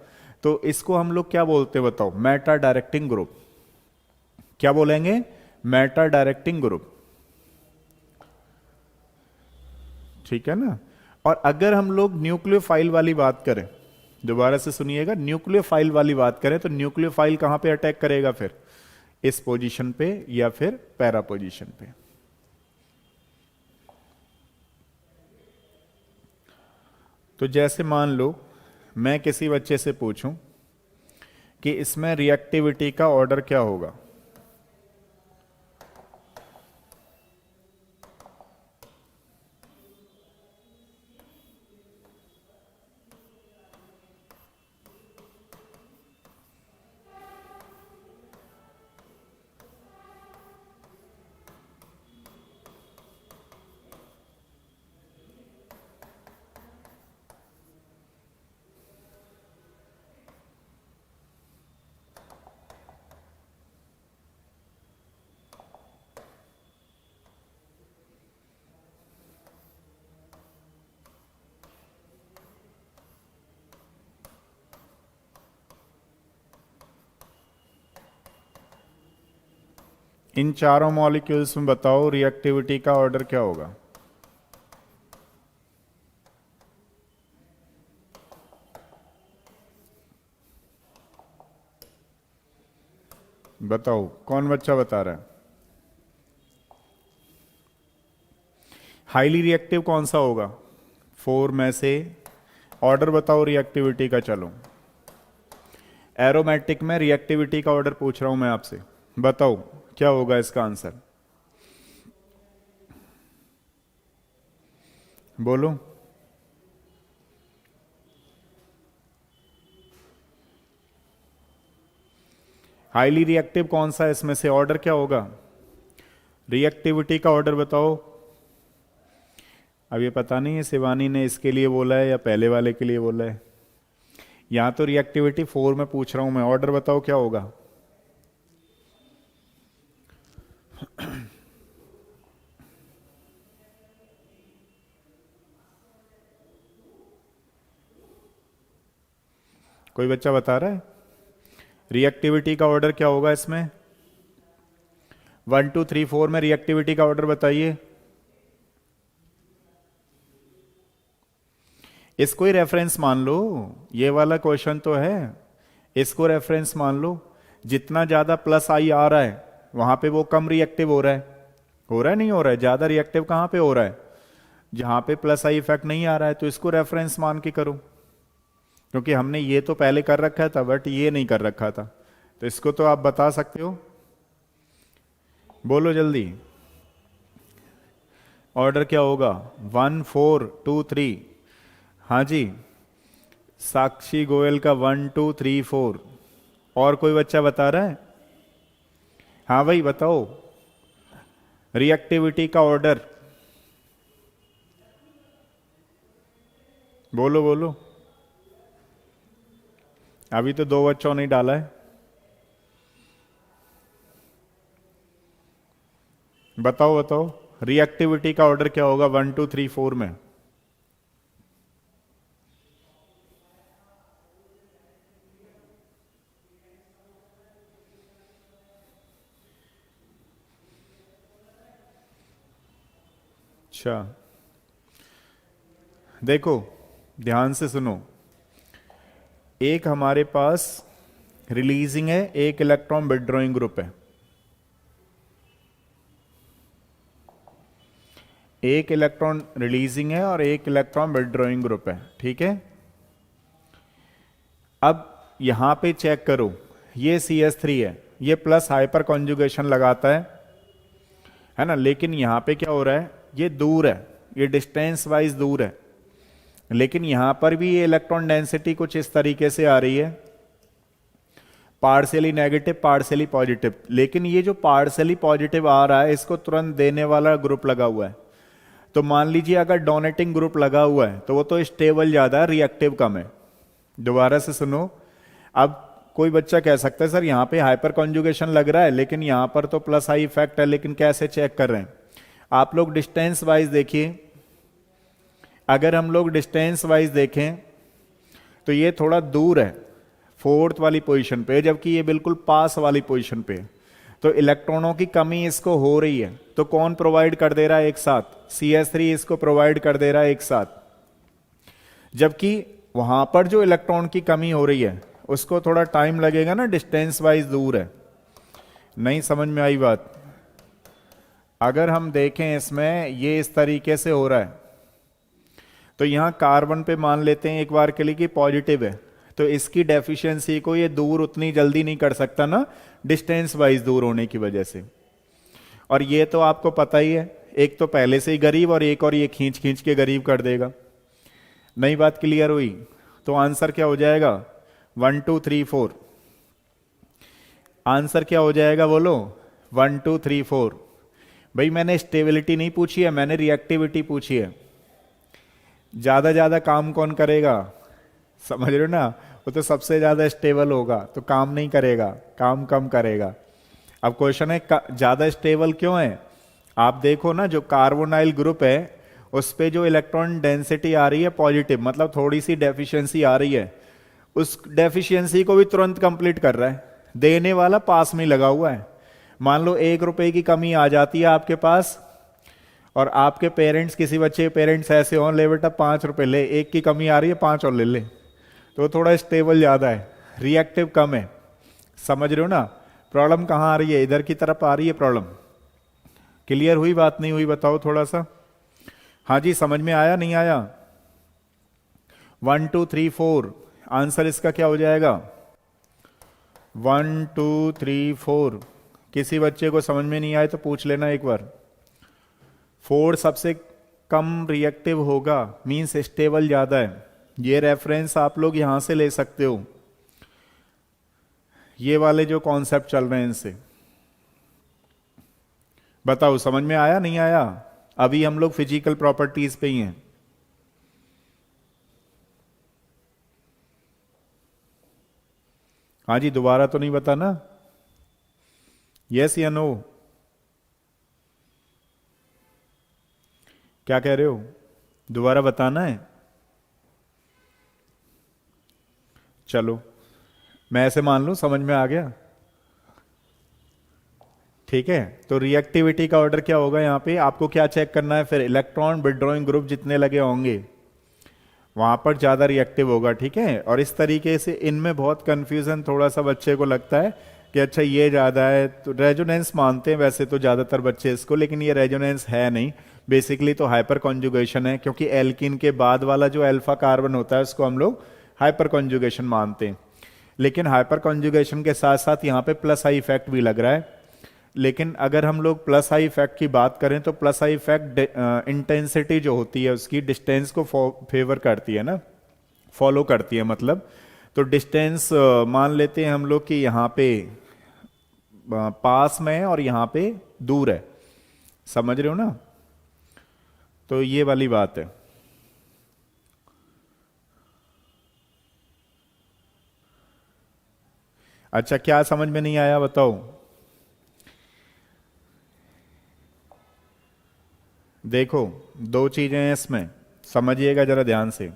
तो इसको हम लोग क्या बोलते हैं बताओ, मेटा डायरेक्टिंग ग्रुप। क्या बोलेंगे, मेटा डायरेक्टिंग ग्रुप, ठीक है ना। और अगर हम लोग न्यूक्लियोफाइल वाली बात करें, दोबारा से सुनिएगा, न्यूक्लियोफाइल वाली बात करें तो न्यूक्लियोफाइल कहां पे अटैक करेगा फिर, इस पोजीशन पे या फिर पैरा पोजीशन पे। तो जैसे मान लो मैं किसी बच्चे से पूछूं कि इसमें रिएक्टिविटी का ऑर्डर क्या होगा, इन चारों मॉलिक्यूल्स में बताओ रिएक्टिविटी का ऑर्डर क्या होगा। बताओ कौन बच्चा बता रहा है। हाईली रिएक्टिव कौन सा होगा 4 में से, ऑर्डर बताओ रिएक्टिविटी का। चलो एरोमेटिक में रिएक्टिविटी का ऑर्डर पूछ रहा हूं मैं आपसे, बताओ क्या होगा इसका आंसर, बोलो। हाईली रिएक्टिव कौन सा है इसमें से, ऑर्डर क्या होगा, रिएक्टिविटी का ऑर्डर बताओ। अब ये पता नहीं है शिवानी ने इसके लिए बोला है या पहले वाले के लिए बोला है। यहां तो रिएक्टिविटी 4 में पूछ रहा हूं मैं, ऑर्डर बताओ क्या होगा। कोई बच्चा बता रहा है रिएक्टिविटी का ऑर्डर क्या होगा इसमें। 1 2 3 4 में रिएक्टिविटी का ऑर्डर बताइए। इसको ही रेफरेंस मान लो, ये वाला क्वेश्चन तो है, इसको रेफरेंस मान लो। जितना ज्यादा प्लस आई आ रहा है वहां पे वो कम रिएक्टिव हो रहा है, हो रहा है नहीं हो रहा है, ज्यादा रिएक्टिव कहां पे हो रहा है, जहां पे प्लस आई इफेक्ट नहीं आ रहा है। तो इसको रेफरेंस मान के करो, क्योंकि हमने ये तो पहले कर रखा था बट ये नहीं कर रखा था। तो इसको तो आप बता सकते हो, बोलो जल्दी। ऑर्डर क्या होगा 1 4 2 3। हाँ जी, साक्षी गोयल का 1 2 3 4। और कोई बच्चा बता रहा है। हाँ भाई बताओ रिएक्टिविटी का ऑर्डर, बोलो बोलो। अभी तो 2 बच्चों ने डाला है, बताओ बताओ रिएक्टिविटी का ऑर्डर क्या होगा 1 2 3 4 में। अच्छा देखो ध्यान से सुनो, एक हमारे पास रिलीजिंग है, एक इलेक्ट्रॉन विथड्रॉइंग ग्रुप है। एक इलेक्ट्रॉन रिलीजिंग है और एक इलेक्ट्रॉन विथड्रॉइंग ग्रुप है, ठीक है। अब यहां पे चेक करो, ये CH3 है, ये प्लस हाइपर कॉन्जुगेशन लगाता है ना, लेकिन यहां पे क्या हो रहा है, ये दूर है, ये डिस्टेंस वाइज दूर है, लेकिन यहां पर भी ये इलेक्ट्रॉन डेंसिटी कुछ इस तरीके से आ रही है, पार्शियली नेगेटिव पार्शियली पॉजिटिव। लेकिन ये जो पार्शियली पॉजिटिव आ रहा है इसको तुरंत देने वाला ग्रुप लगा हुआ है। तो मान लीजिए अगर डोनेटिंग ग्रुप लगा हुआ है तो वो तो स्टेबल ज्यादा है, रिएक्टिव कम है। दोबारा से सुनो, अब कोई बच्चा कह सकता है सर यहां पे हाइपर कॉन्जुगेशन लग रहा है लेकिन यहां पर तो प्लस आई इफेक्ट है, लेकिन कैसे चेक कर रहे हैं। आप लोग डिस्टेंस वाइज देखिए, अगर हम लोग डिस्टेंस वाइज देखें तो ये थोड़ा दूर है, 4th वाली पोजीशन पे, जबकि ये बिल्कुल पास वाली पोजीशन पे। तो इलेक्ट्रॉनों की कमी इसको हो रही है, तो कौन प्रोवाइड कर दे रहा है एक साथ, CH3 इसको प्रोवाइड कर दे रहा है एक साथ। जबकि वहां पर जो इलेक्ट्रॉन की कमी हो रही है उसको थोड़ा टाइम लगेगा ना, डिस्टेंस वाइज दूर नहीं समझ में आई बात? अगर हम देखें इसमें ये इस तरीके से हो रहा है, तो यहां कार्बन पे मान लेते हैं एक बार के लिए कि पॉजिटिव है, तो इसकी डेफिशिएंसी को ये दूर उतनी जल्दी नहीं कर सकता ना, डिस्टेंस वाइज दूर होने की वजह से। और ये तो आपको पता ही है, एक तो पहले से ही गरीब और एक और ये खींच खींच के गरीब कर देगा। नई बात क्लियर हुई? तो आंसर क्या हो जाएगा? 1 2 3 4। आंसर क्या हो जाएगा बोलो? 1 2 3 4। भाई मैंने स्टेबिलिटी नहीं पूछी है, मैंने रिएक्टिविटी पूछी है। ज्यादा ज्यादा काम कौन करेगा? समझ रहे हो ना? वो तो सबसे ज्यादा स्टेबल होगा तो काम नहीं करेगा, काम कम करेगा। अब क्वेश्चन है ज्यादा स्टेबल क्यों है? आप देखो ना, जो कार्बोनाइल ग्रुप है उस पे जो इलेक्ट्रॉन डेंसिटी आ रही है पॉजिटिव, मतलब थोड़ी सी डेफिशिएंसी आ रही है, उस डेफिशिएंसी को भी तुरंत कंप्लीट कर रहा है। देने वाला पास में लगा हुआ है। मान लो 1 रुपए की कमी आ जाती है आपके पास, और आपके पेरेंट्स, किसी बच्चे के पेरेंट्स ऐसे हो, ले बेटा 5 रुपए ले, 1 की कमी आ रही है 5 और ले ले, तो थोड़ा स्टेबल ज्यादा है, रिएक्टिव कम है। समझ रहे हो ना? प्रॉब्लम कहां आ रही है? इधर की तरफ आ रही है प्रॉब्लम। क्लियर हुई बात? नहीं हुई बताओ थोड़ा सा। हाँ जी, समझ में आया नहीं आया? 1 2 3 4 आंसर इसका क्या हो जाएगा? 1 2 3 4। किसी बच्चे को समझ में नहीं आए तो पूछ लेना एक बार। 4 सबसे कम रिएक्टिव होगा, मींस स्टेबल ज्यादा है। ये रेफरेंस आप लोग यहां से ले सकते हो, ये वाले जो कॉन्सेप्ट चल रहे हैं इनसे। बताओ समझ में आया नहीं आया? अभी हम लोग फिजिकल प्रॉपर्टीज पे ही हैं। हाँ जी, दोबारा तो नहीं बताना? यस या नो? क्या कह रहे हो? दोबारा बताना है? चलो मैं ऐसे मान लूं समझ में आ गया। ठीक है, तो रिएक्टिविटी का ऑर्डर क्या होगा? यहां पे आपको क्या चेक करना है फिर? इलेक्ट्रॉन विड्रॉइंग ग्रुप जितने लगे होंगे वहां पर ज्यादा रिएक्टिव होगा। ठीक है, और इस तरीके से इनमें बहुत कंफ्यूजन थोड़ा सा बच्चे को लगता है कि अच्छा ये ज्यादा है, तो रेजोनेंस मानते हैं वैसे तो ज्यादातर बच्चे इसको, लेकिन ये रेजोनेंस है नहीं, बेसिकली तो हाइपर कॉन्जुगेशन है, क्योंकि एल्कीन के बाद वाला जो अल्फा कार्बन होता है उसको हम लोग हाइपर कॉन्जुगेशन मानते हैं। लेकिन हाइपर कॉन्जुगेशन के साथ साथ यहाँ पे प्लस आई इफेक्ट भी लग रहा है। लेकिन अगर हम लोग प्लस आई इफेक्ट की बात करें तो प्लस आई इफेक्ट इंटेंसिटी जो होती है उसकी डिस्टेंस को फेवर करती है ना, फॉलो करती है मतलब। तो डिस्टेंस मान लेते हैं हम लोग कि यहाँ पे पास में है और यहाँ पे दूर है। समझ रहे हो ना? तो ये वाली बात है। अच्छा, क्या समझ में नहीं आया बताओ? देखो 2 चीजें हैं इसमें, समझिएगा जरा ध्यान से।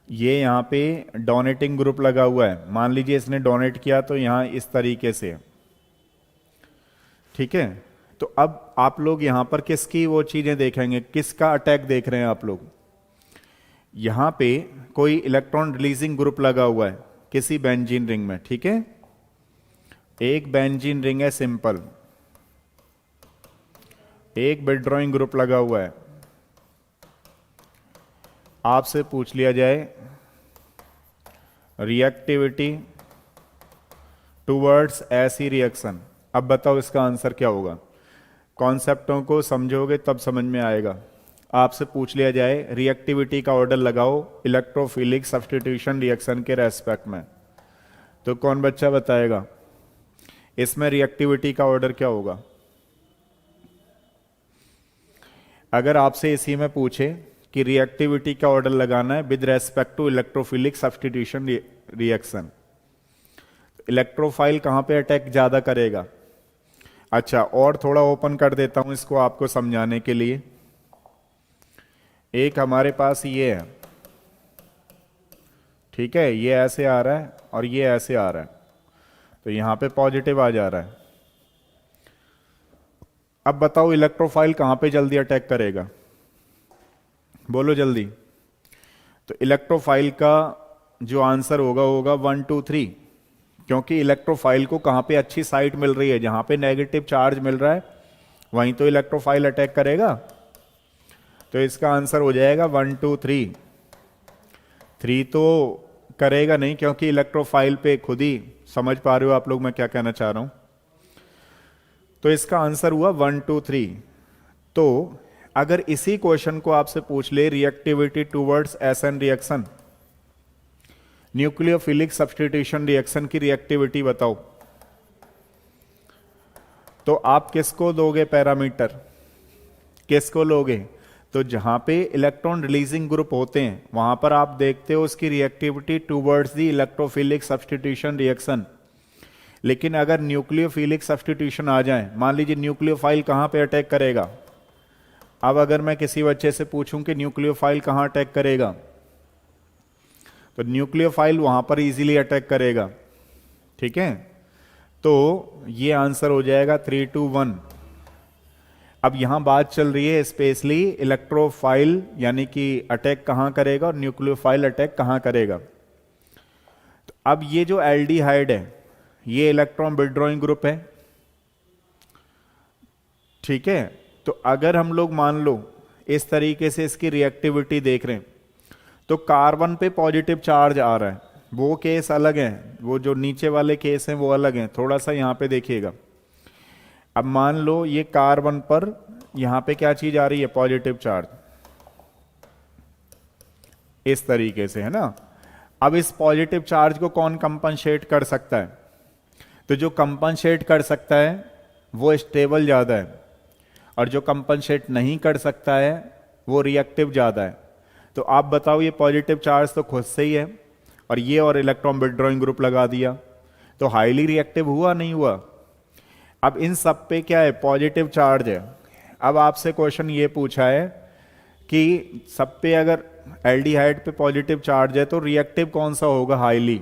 ये यहां पे डोनेटिंग ग्रुप लगा हुआ है, मान लीजिए इसने डोनेट किया तो यहां इस तरीके से। ठीक है, तो अब आप लोग यहां पर किसकी वो चीजें देखेंगे, किसका अटैक देख रहे हैं आप लोग? यहां पे कोई इलेक्ट्रॉन रिलीजिंग ग्रुप लगा हुआ है किसी बेंजीन रिंग में। ठीक है, एक बेंजीन रिंग है सिंपल, एक विड्रॉइंग ग्रुप लगा हुआ है। आपसे पूछ लिया जाए रिएक्टिविटी टुवर्ड्स ऐसी रिएक्शन, अब बताओ इसका आंसर क्या होगा? कॉन्सेप्टों को समझोगे तब समझ में आएगा। आपसे पूछ लिया जाए रिएक्टिविटी का ऑर्डर लगाओ इलेक्ट्रोफिलिक सब्स्टिट्यूशन रिएक्शन के रेस्पेक्ट में, तो कौन बच्चा बताएगा इसमें रिएक्टिविटी का ऑर्डर क्या होगा? अगर आपसे इसी में पूछे कि रिएक्टिविटी का ऑर्डर लगाना है with respect to electrophilic substitution reaction, electrophile कहां पे अटैक ज्यादा करेगा? अच्छा, और थोड़ा ओपन कर देता हूं इसको आपको समझाने के लिए। एक हमारे पास ये है, ठीक है, ये ऐसे आ रहा है और ये ऐसे आ रहा है, तो यहां पे पॉजिटिव आ जा रहा है। अब बताओ इलेक्ट्रोफाइल कहां पे जल्दी अटैक करेगा? बोलो जल्दी। तो इलेक्ट्रोफाइल का जो आंसर होगा होगा 1 2 3, क्योंकि इलेक्ट्रोफाइल को कहां पे अच्छी साइट मिल रही है, जहां पे नेगेटिव चार्ज मिल रहा है वहीं तो इलेक्ट्रोफाइल अटैक करेगा। तो इसका आंसर हो जाएगा 1 2 3। 3 तो करेगा नहीं, क्योंकि इलेक्ट्रोफाइल पे खुद ही समझ पा रहे हो आप लोग मैं क्या कहना चाह रहा हूं। तो इसका आंसर हुआ 1 2 3। तो अगर इसी क्वेश्चन को आपसे पूछ ले reactivity towards SN reaction, nucleophilic substitution reaction की रिएक्टिविटी बताओ, तो आप किसको दोगे पैरामीटर, किसको लोगे? तो जहां पे इलेक्ट्रॉन रिलीजिंग ग्रुप होते हैं वहां पर आप देखते हो उसकी reactivity towards the electrophilic substitution reaction. लेकिन अगर न्यूक्लियोफिलिक सब्स्टिट्यूशन आ जाए, मान लीजिए न्यूक्लियोफाइल कहां पे अटैक करेगा। अब अगर मैं किसी बच्चे से पूछूं कि न्यूक्लियोफाइल कहां अटैक करेगा, तो न्यूक्लियोफाइल वहां पर इजीली अटैक करेगा। ठीक है, तो ये आंसर हो जाएगा 3 2 1। अब यहां बात चल रही है स्पेशली इलेक्ट्रोफाइल यानी कि अटैक कहां करेगा और न्यूक्लियोफाइल अटैक कहां करेगा। तो अब ये जो एल्डिहाइड है ये इलेक्ट्रॉन विथड्रॉइंग ग्रुप है। ठीक है, तो अगर हम लोग मान लो इस तरीके से इसकी रिएक्टिविटी देख रहे हैं, तो कार्बन पे पॉजिटिव चार्ज आ रहा है, वो केस अलग है, वो जो नीचे वाले केस हैं वो अलग हैं। थोड़ा सा यहां पे देखिएगा। अब मान लो ये कार्बन पर यहां पे क्या चीज आ रही है, पॉजिटिव चार्ज, इस तरीके से, है ना। अब इस पॉजिटिव चार्ज को कौन कंपनसेट कर सकता है? तो जो कंपनसेट कर सकता है वो स्टेबल ज्यादा है, और जो कंपनसेट नहीं कर सकता है वो रिएक्टिव ज्यादा है। तो आप बताओ, ये पॉजिटिव चार्ज तो खुद से ही है और ये और इलेक्ट्रॉन विथड्रॉइंग ग्रुप लगा दिया, तो हाईली रिएक्टिव हुआ नहीं हुआ? अब इन सब पे क्या है, पॉजिटिव चार्ज है। अब आपसे क्वेश्चन ये पूछा है कि सब पे अगर एल्डिहाइड पे पॉजिटिव चार्ज है तो रिएक्टिव कौन सा होगा, हाईली।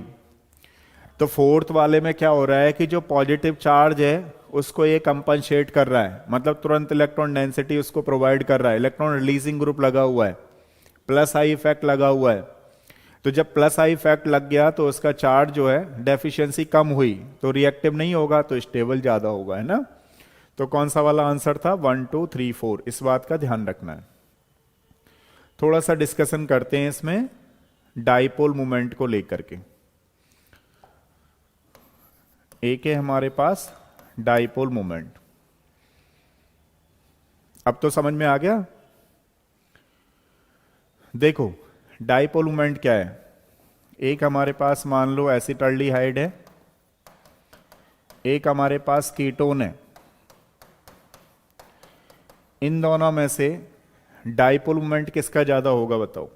तो फोर्थ वाले में क्या हो रहा है कि जो पॉजिटिव चार्ज है उसको ये कंपनसेट कर रहा है, मतलब तुरंत इलेक्ट्रॉन डेंसिटी उसको प्रोवाइड कर रहा है। इलेक्ट्रॉन रिलीजिंग ग्रुप लगा हुआ है, प्लस आई इफेक्ट लगा हुआ है। तो जब प्लस आई इफेक्ट लग गया तो उसका चार्ज जो है डेफिशिएंसी कम हुई, तो रिएक्टिव नहीं होगा, तो स्टेबल ज्यादा होगा, है ना। तो कौन सा वाला आंसर था, 1 2 3 4। इस बात का ध्यान रखना है। थोड़ा सा डिस्कशन करते हैं इसमें डाइपोल मोमेंट को लेकर के। एक है हमारे पास डाइपोल मोमेंट। अब तो समझ में आ गया। देखो डाइपोल मोमेंट क्या है, एक हमारे पास मान लो एसिटाल्डिहाइड है, एक हमारे पास कीटोन है। इन दोनों में से डाइपोल मोमेंट किसका ज्यादा होगा बताओ?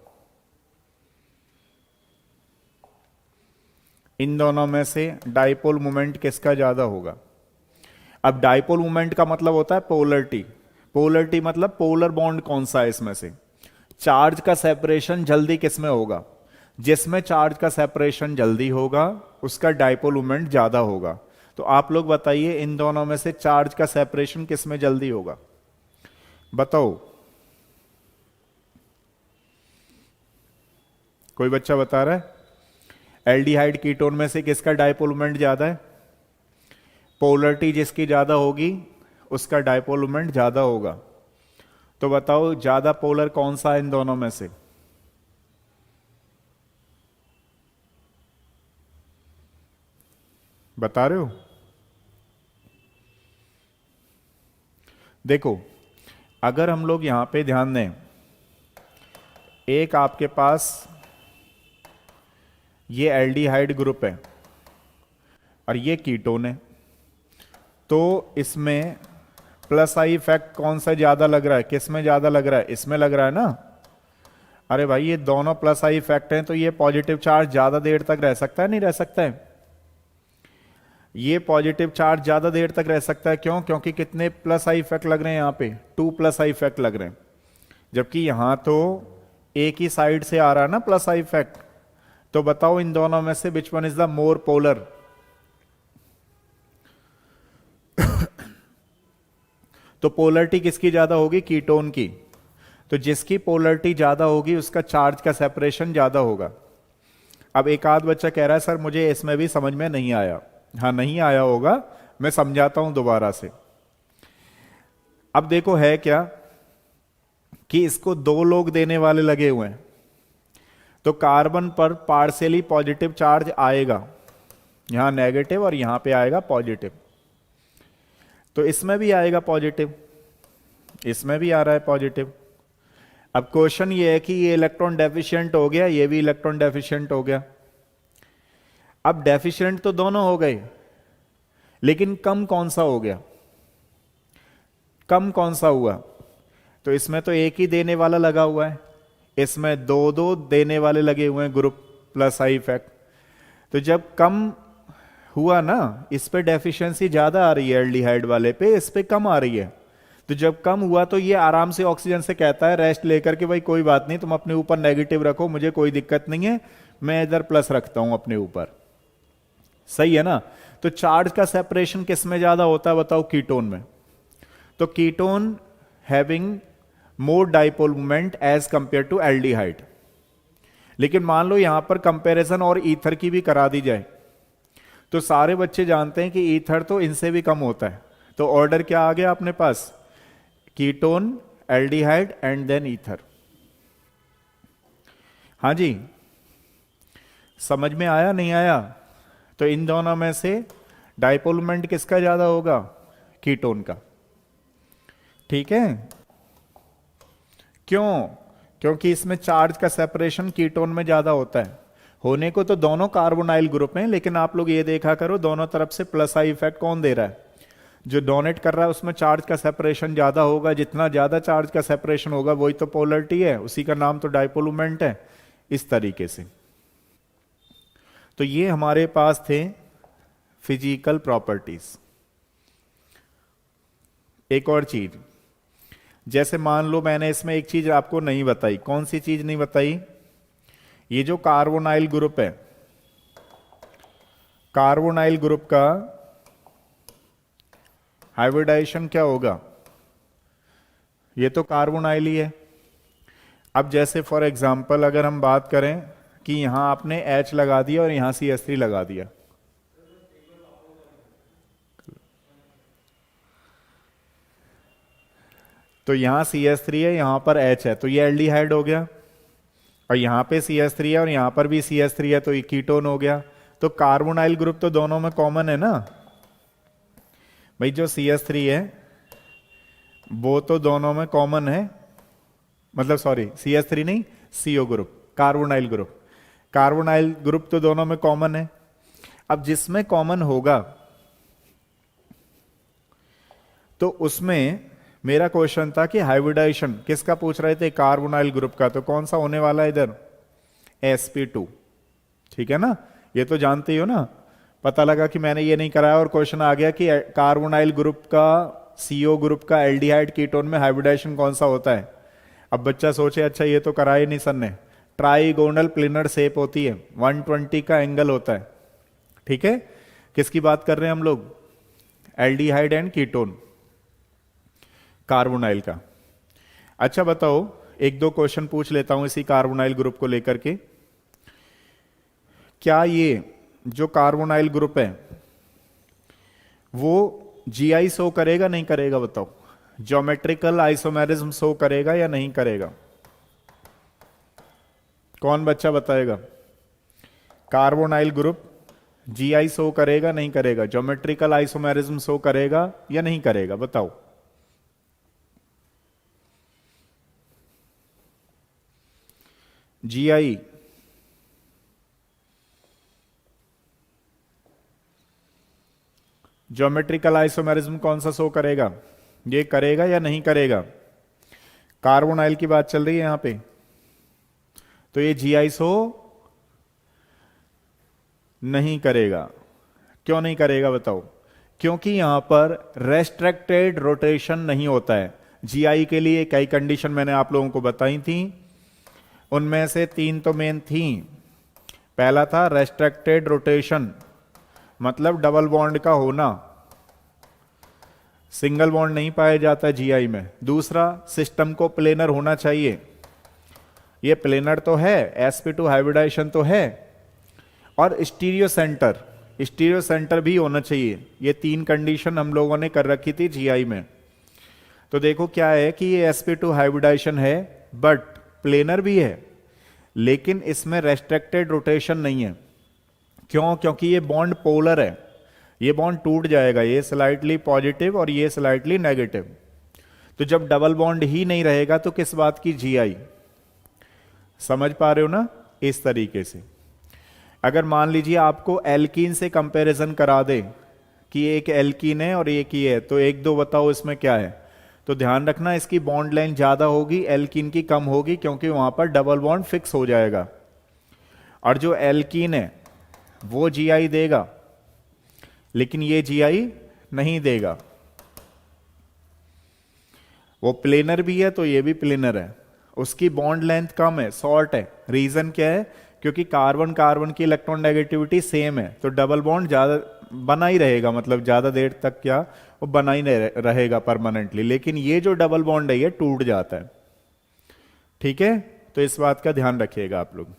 इन दोनों में से डाइपोल मोमेंट किसका ज्यादा होगा? अब डाइपोल मोमेंट का मतलब होता है पोलरिटी। पोलरिटी मतलब पोलर बॉन्ड कौन सा है इसमें से, चार्ज का सेपरेशन जल्दी किसमें होगा। जिसमें चार्ज का सेपरेशन जल्दी होगा उसका डाइपोल मोमेंट ज्यादा होगा। तो आप लोग बताइए इन दोनों में से चार्ज का सेपरेशन किसमें जल्दी होगा, बताओ। कोई बच्चा बता रहा है? एल्डिहाइड कीटोन में से किसका डाइपोल मोमेंट ज्यादा है? पोलरिटी जिसकी ज्यादा होगी उसका डाइपोल मोमेंट ज्यादा होगा। तो बताओ ज्यादा पोलर कौन सा है इन दोनों में से? बता रहे हो? देखो अगर हम लोग यहां पे ध्यान दें, एक आपके पास ये एल्डिहाइड ग्रुप है और ये कीटोन है, तो इसमें प्लस आई इफेक्ट कौन सा ज्यादा लग रहा है, किस में ज्यादा लग रहा है? इसमें लग रहा है ना। अरे भाई ये दोनों प्लस आई इफेक्ट हैं, तो ये पॉजिटिव चार्ज ज्यादा देर तक रह सकता है, नहीं रह सकता है? ये पॉजिटिव चार्ज ज्यादा देर तक रह सकता है, क्यों? क्योंकि कितने प्लस आई इफेक्ट लग रहे हैं यहां पे, 2 प्लस आई इफेक्ट लग रहे हैं। जबकि यहां तो एक ही साइड से आ रहा है ना प्लस आई इफेक्ट। तो बताओ इन दोनों में से which one is the more polar? तो पोलरिटी किसकी ज्यादा होगी? कीटोन की। तो जिसकी पोलरिटी ज्यादा होगी उसका चार्ज का सेपरेशन ज्यादा होगा। अब एक आध बच्चा कह रहा है सर मुझे इसमें भी समझ में नहीं आया। हाँ नहीं आया होगा, मैं समझाता हूं दोबारा से। अब देखो है क्या कि इसको दो लोग देने वाले लगे हुए हैं, तो कार्बन पर पार्शियली पॉजिटिव चार्ज आएगा, यहां नेगेटिव और यहां पे आएगा पॉजिटिव। तो इसमें भी आएगा पॉजिटिव, इसमें भी आ रहा है पॉजिटिव। अब क्वेश्चन ये है कि ये इलेक्ट्रॉन डेफिशिएंट हो गया, ये भी इलेक्ट्रॉन डेफिशिएंट हो गया। अब डेफिशिएंट तो दोनों हो गए, लेकिन कम कौन सा हो गया, कम कौन सा हुआ? तो इसमें तो एक ही देने वाला लगा हुआ है, इसमें दो दो देने वाले लगे हुए हैं, ग्रुप प्लस आई इफेक्ट। तो जब कम हुआ ना, इस पे डेफिशिएंसी ज्यादा आ रही है, एल्डिहाइड वाले पे इस पे कम आ रही है। तो जब कम हुआ तो ये आराम से ऑक्सीजन से कहता है रेस्ट लेकर के भाई कोई बात नहीं, तुम अपने ऊपर नेगेटिव रखो, मुझे कोई दिक्कत नहीं है, मैं इधर प्लस रखता हूं अपने ऊपर। सही है ना? तो चार्ज का सेपरेशन किस में ज्यादा होता है बताओ? कीटोन में। तो ketone having more dipole moment as compared to aldehyde. लेकिन मान लो यहां पर कंपैरिजन और ईथर की भी करा दी जाए, तो सारे बच्चे जानते हैं कि ईथर तो इनसे भी कम होता है। तो ऑर्डर क्या आ गया अपने पास? Ketone, aldehyde and then ether. हाँ जी, समझ में आया नहीं आया? तो इन दोनों में से डाइपोल मोमेंट किसका ज्यादा होगा? कीटोन का। ठीक है? क्यों? क्योंकि इसमें चार्ज का सेपरेशन कीटोन में ज्यादा होता है। होने को तो दोनों कार्बोनाइल ग्रुप हैं, लेकिन आप लोग ये देखा करो दोनों तरफ से प्लस आई इफेक्ट कौन दे रहा है? जो डोनेट कर रहा है उसमें चार्ज का सेपरेशन ज्यादा होगा। जितना ज्यादा चार्ज का सेपरेशन होगा वही तो पोलरिटी है, उसी का नाम तो डाइपोल मोमेंट है। इस तरीके से तो ये हमारे पास थे फिजिकल प्रॉपर्टीज। एक और चीज, जैसे मान लो मैंने इसमें एक चीज आपको नहीं बताई। कौन सी चीज नहीं बताई? ये जो कार्बोनाइल ग्रुप है, कार्बोनाइल ग्रुप का हाइब्रिडाइजेशन क्या होगा? ये तो कार्बोनाइल ही है। अब जैसे फॉर एग्जांपल अगर हम बात करें कि यहां आपने H लगा दिया और यहां CH3 लगा दिया, तो यहां CH3 है, यहां पर H है, तो ये एल्डिहाइड हो गया। और यहां पे CH3 है और यहां पर भी CH3 है, तो ये कीटोन हो गया। तो कार्बोनाइल ग्रुप तो दोनों में कॉमन है ना भाई। जो CH3 है वो तो दोनों में कॉमन है, मतलब सॉरी CH3 नहीं, CO group, carbonyl group. Carbonyl group तो दोनों में कॉमन है। अब जिसमें कॉमन होगा तो उसमें मेरा क्वेश्चन था कि हाइब्रिडाइजेशन किसका पूछ रहे थे? कार्बोनाइल ग्रुप का। तो कौन सा होने वाला है इधर? sp2। ठीक है ना? ये तो जानते ही हो ना। पता लगा कि मैंने ये नहीं कराया और क्वेश्चन आ गया कि कार्बोनाइल ग्रुप का CO ग्रुप का एल्डिहाइड कीटोन में हाइब्रिडाइजेशन कौन सा होता है। अब बच्चा सोचे अच्छा ये तो कराया नहीं सर ने। ट्राइगोनल प्लेनर शेप होती है, 120 का एंगल होता है। ठीक है? किसकी बात कर रहे हैं हम लोग? एल्डिहाइड एंड कीटोन, कार्बोनाइल का। अच्छा बताओ, एक दो क्वेश्चन पूछ लेता हूं इसी कार्बोनाइल ग्रुप को लेकर के। क्या ये जो कार्बोनाइल ग्रुप है वो GI शो करेगा नहीं करेगा? बताओ, ज्योमेट्रिकल आइसोमेरिज्म शो करेगा या नहीं करेगा? कौन बच्चा बताएगा? कार्बोनाइल ग्रुप GI शो करेगा नहीं करेगा? ज्योमेट्रिकल आइसोमेरिज्म शो करेगा या नहीं करेगा? बताओ। GI ज्योमेट्रिकल आइसोमेरिज्म कौन सा शो करेगा? ये करेगा या नहीं करेगा? कार्बोनाइल की बात चल रही है यहां पे। तो ये GI शो नहीं करेगा। क्यों नहीं करेगा बताओ? क्योंकि यहां पर रेस्ट्रिक्टेड रोटेशन नहीं होता है। GI के लिए कई कंडीशन मैंने आप लोगों को बताई थी, उनमें से 3 तो मेन थी। पहला था रेस्ट्रिक्टेड रोटेशन, मतलब डबल बॉन्ड का होना, सिंगल बॉन्ड नहीं पाया जाता GI में। दूसरा, सिस्टम को प्लेनर होना चाहिए। ये प्लेनर तो है, sp2 हाइब्रिडाइजेशन तो है, और स्टीरियो सेंटर भी होना चाहिए। ये 3 कंडीशन हम लोगों ने कर रखी थी जीआई में। तो देखो क्या है कि ये sp2 हाइब्रिडाइजेशन है बट प्लेनर भी है, लेकिन इसमें रेस्ट्रिक्टेड रोटेशन नहीं है। क्यों? क्योंकि ये बॉन्ड पोलर है, ये बॉन्ड टूट जाएगा, ये स्लाइटली पॉजिटिव और ये स्लाइटली नेगेटिव। तो जब डबल बॉन्ड ही नहीं रहेगा तो किस बात की जीआई? समझ पा रहे हो ना? इस तरीके से अगर मान लीजिए आपको एल्कीन से कंपैरिजन करा दे कि एक एल्कीन है और एक ही है, तो एक दो बताओ इसमें क्या है। तो ध्यान रखना इसकी बॉन्ड लाइन ज्यादा होगी, एल्कीन की कम होगी, क्योंकि वहां पर डबल बॉन्ड फिक्स हो जाएगा। और जो एल्कीन है वो जीआई देगा, लेकिन ये जीआई नहीं देगा। वो प्लेनर भी है तो ये भी प्लेनर है, उसकी बॉन्ड लेंथ कम है, शॉर्ट है। रीजन क्या है? क्योंकि कार्बन कार्बन की इलेक्ट्रॉन नेगेटिविटी सेम है, तो डबल बॉन्ड ज्यादा बना ही रहेगा, मतलब ज्यादा देर तक क्या वो बना ही रहेगा परमानेंटली। लेकिन ये जो डबल बॉन्ड है ये टूट जाता है। ठीक है, तो इस बात का ध्यान रखिएगा आप लोग।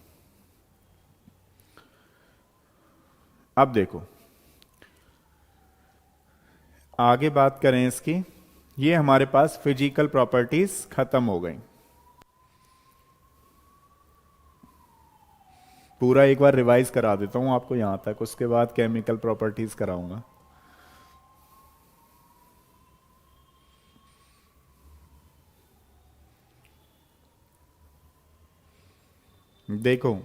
अब देखो आगे बात करें इसकी। ये हमारे पास फिजिकल प्रॉपर्टीज खत्म हो गई। पूरा एक बार रिवाइज करा देता हूं आपको यहां तक, उसके बाद केमिकल प्रॉपर्टीज कराऊंगा। देखो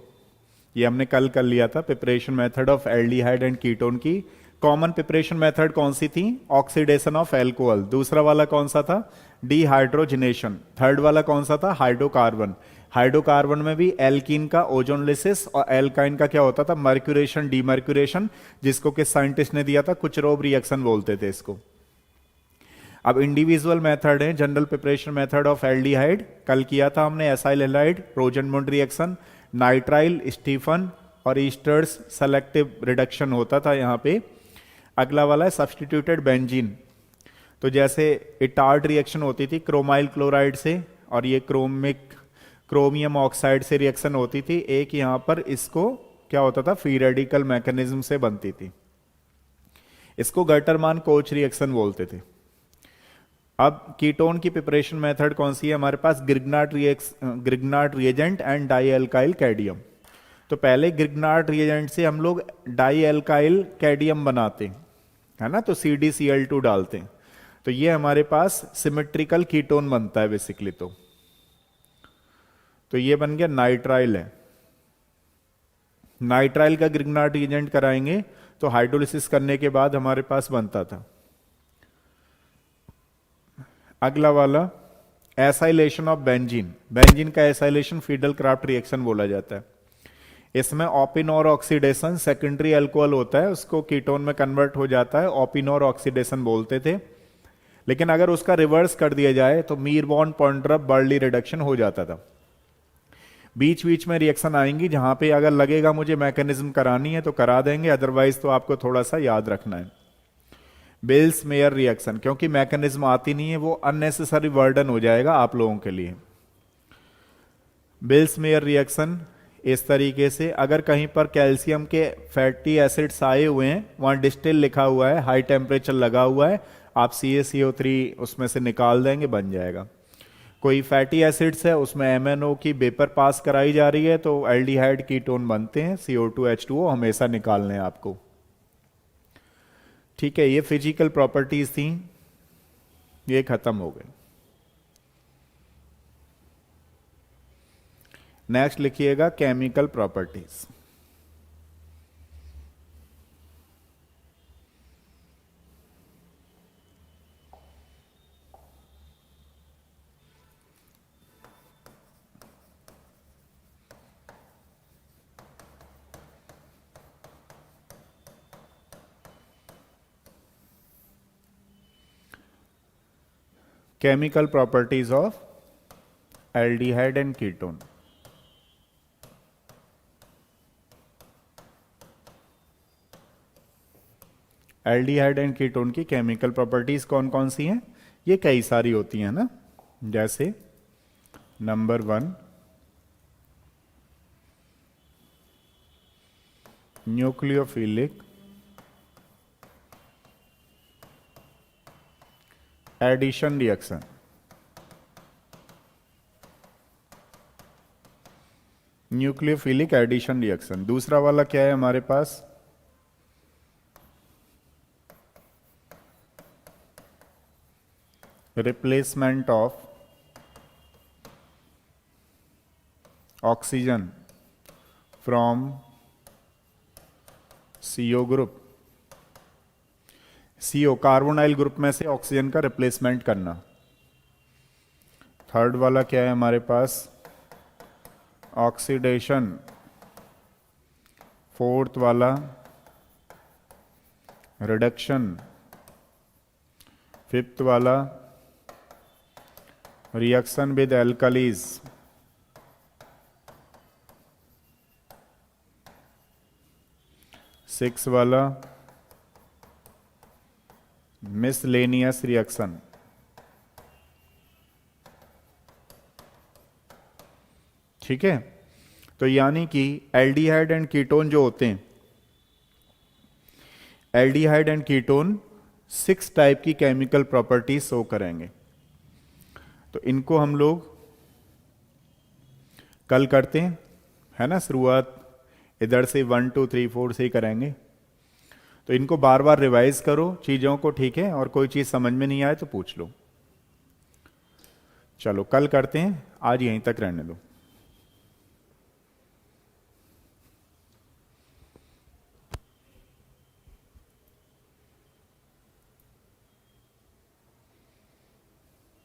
ये हमने कल कर लिया था, preparation method of aldehyde and ketone की। कॉमन प्रिपरेशन मेथड कौन सी थी? Oxidation of alcohol. दूसरा वाला कौन सा था? डिहाइड्रोजनेशन। थर्ड वाला कौन सा था? हाइड्रोकार्बन। हाइड्रोकार्बन में भी एल्कीन का ओजोनलिसिस और एल्काइन का क्या होता था? मर्क्यूरेशन, डीमर्क्यूरेशन, जिसको कि साइंटिस्ट ने दिया था कुचरोव रिएक्शन बोलते थे इसको। अब इंडिविजुअल मेथड है general preparation method of aldehyde, कल किया था हमने acyl halide, रोजनमुंड reaction, nitrile, Stephen और ईस्टर्स सेलेक्टिव रिडक्शन होता था यहां पे। अगला वाला है सब्सटीट्यूटेड बेंजीन। तो जैसे इटार्ड रिएक्शन होती थी क्रोमाइल क्लोराइड से, और ये क्रोमियम ऑक्साइड से रिएक्शन होती थी। एक यहां पर इसको क्या होता था? फ्री रेडिकल मैकेनिज्म से बनती थी। इसको गटरमान कोच रिएक्शन बोलते थे। अब कीटोन की प्रिपरेशन मेथड कौन सी है हमारे पास? Grignard reagent and dialkyl cadmium. तो पहले ग्रिग्नार्ड रिएजेंट से हम लोग डाई एल्काइल कैडियम बनाते हैं, है ना, तो CdCl2 डालते हैं, तो ये हमारे पास सिमेट्रिकल कीटोन बनता है बेसिकली। तो ये बन गया नाइट्राइल है। नाइट्राइल का ग्रिग्नार्ड रिएजेंट कराएंगे तो हाइड्रोलिसिस करने के बाद हमारे पास बनता था। अगला वाला एसाइलेशन ऑफ बेंजीन। बेंजीन का एसाइलेशन फीडल क्राफ्ट रिएक्शन बोला जाता है। इसमें ओपिनोर ऑक्सीडेशन, सेकेंडरी अल्कोहल होता है, उसको कीटोन में कन्वर्ट हो जाता है, ओपिनोर ऑक्सीडेशन बोलते थे। लेकिन अगर उसका रिवर्स कर दिया जाए तो मीरबॉर्न पॉइंट्रप बर्ली रिडक्शन हो जाता था। बीच बीच में रिएक्शन आएंगी जहां पे अगर लगेगा मुझे मैकेनिज्म करानी है तो करा देंगे, अदरवाइज तो आपको थोड़ा सा याद रखना है। बेल्स मेयर रिएक्शन, क्योंकि मैकेनिज्म आती नहीं है वो अननेसेसरी बर्डन हो जाएगा आप लोगों के लिए। बेल्स मेयर रिएक्शन इस तरीके से, अगर कहीं पर कैल्शियम के फैटी एसिड्स आए हुए हैं, वहां डिस्टिल लिखा हुआ है, हाई टेम्परेचर लगा हुआ है, आप CaCO3 उसमें से निकाल देंगे, बन जाएगा। कोई फैटी एसिड्स है उसमें MnO की वेपर पास कराई जा रही है तो एल्डिहाइड कीटोन बनते हैं, CO2H2O हमेशा निकालने हैं आपको। ठीक है, ये फिजिकल प्रॉपर्टीज थी, ये खत्म हो गई। नेक्स्ट लिखिएगा chemical properties. Chemical properties of aldehyde and ketone. Aldehyde and ketone की केमिकल प्रॉपर्टीज कौन कौन सी हैं? ये कई सारी होती हैं ना, जैसे number 1 nucleophilic addition reaction. Nucleophilic addition reaction. दूसरा वाला क्या है हमारे पास? Replacement of oxygen from CO group. CO carbonyl group में से ऑक्सीजन का रिप्लेसमेंट करना। थर्ड वाला क्या है हमारे पास? ऑक्सीडेशन। फोर्थ वाला रिडक्शन। फिफ्थ वाला रिएक्शन विद एल्कलीज। सिक्स वाला मिसलेनियस रिएक्शन। ठीक है, तो यानी कि एल्डिहाइड एंड कीटोन जो होते हैं, एल्डिहाइड एंड कीटोन 6 टाइप की केमिकल प्रॉपर्टीज शो करेंगे। तो इनको हम लोग कल करते हैं, है ना। शुरुआत इधर से 1 2 3 4 से ही करेंगे। तो इनको बार बार रिवाइज करो चीजों को, ठीक है। और कोई चीज समझ में नहीं आए तो पूछ लो। चलो कल करते हैं, आज यहीं तक रहने दो।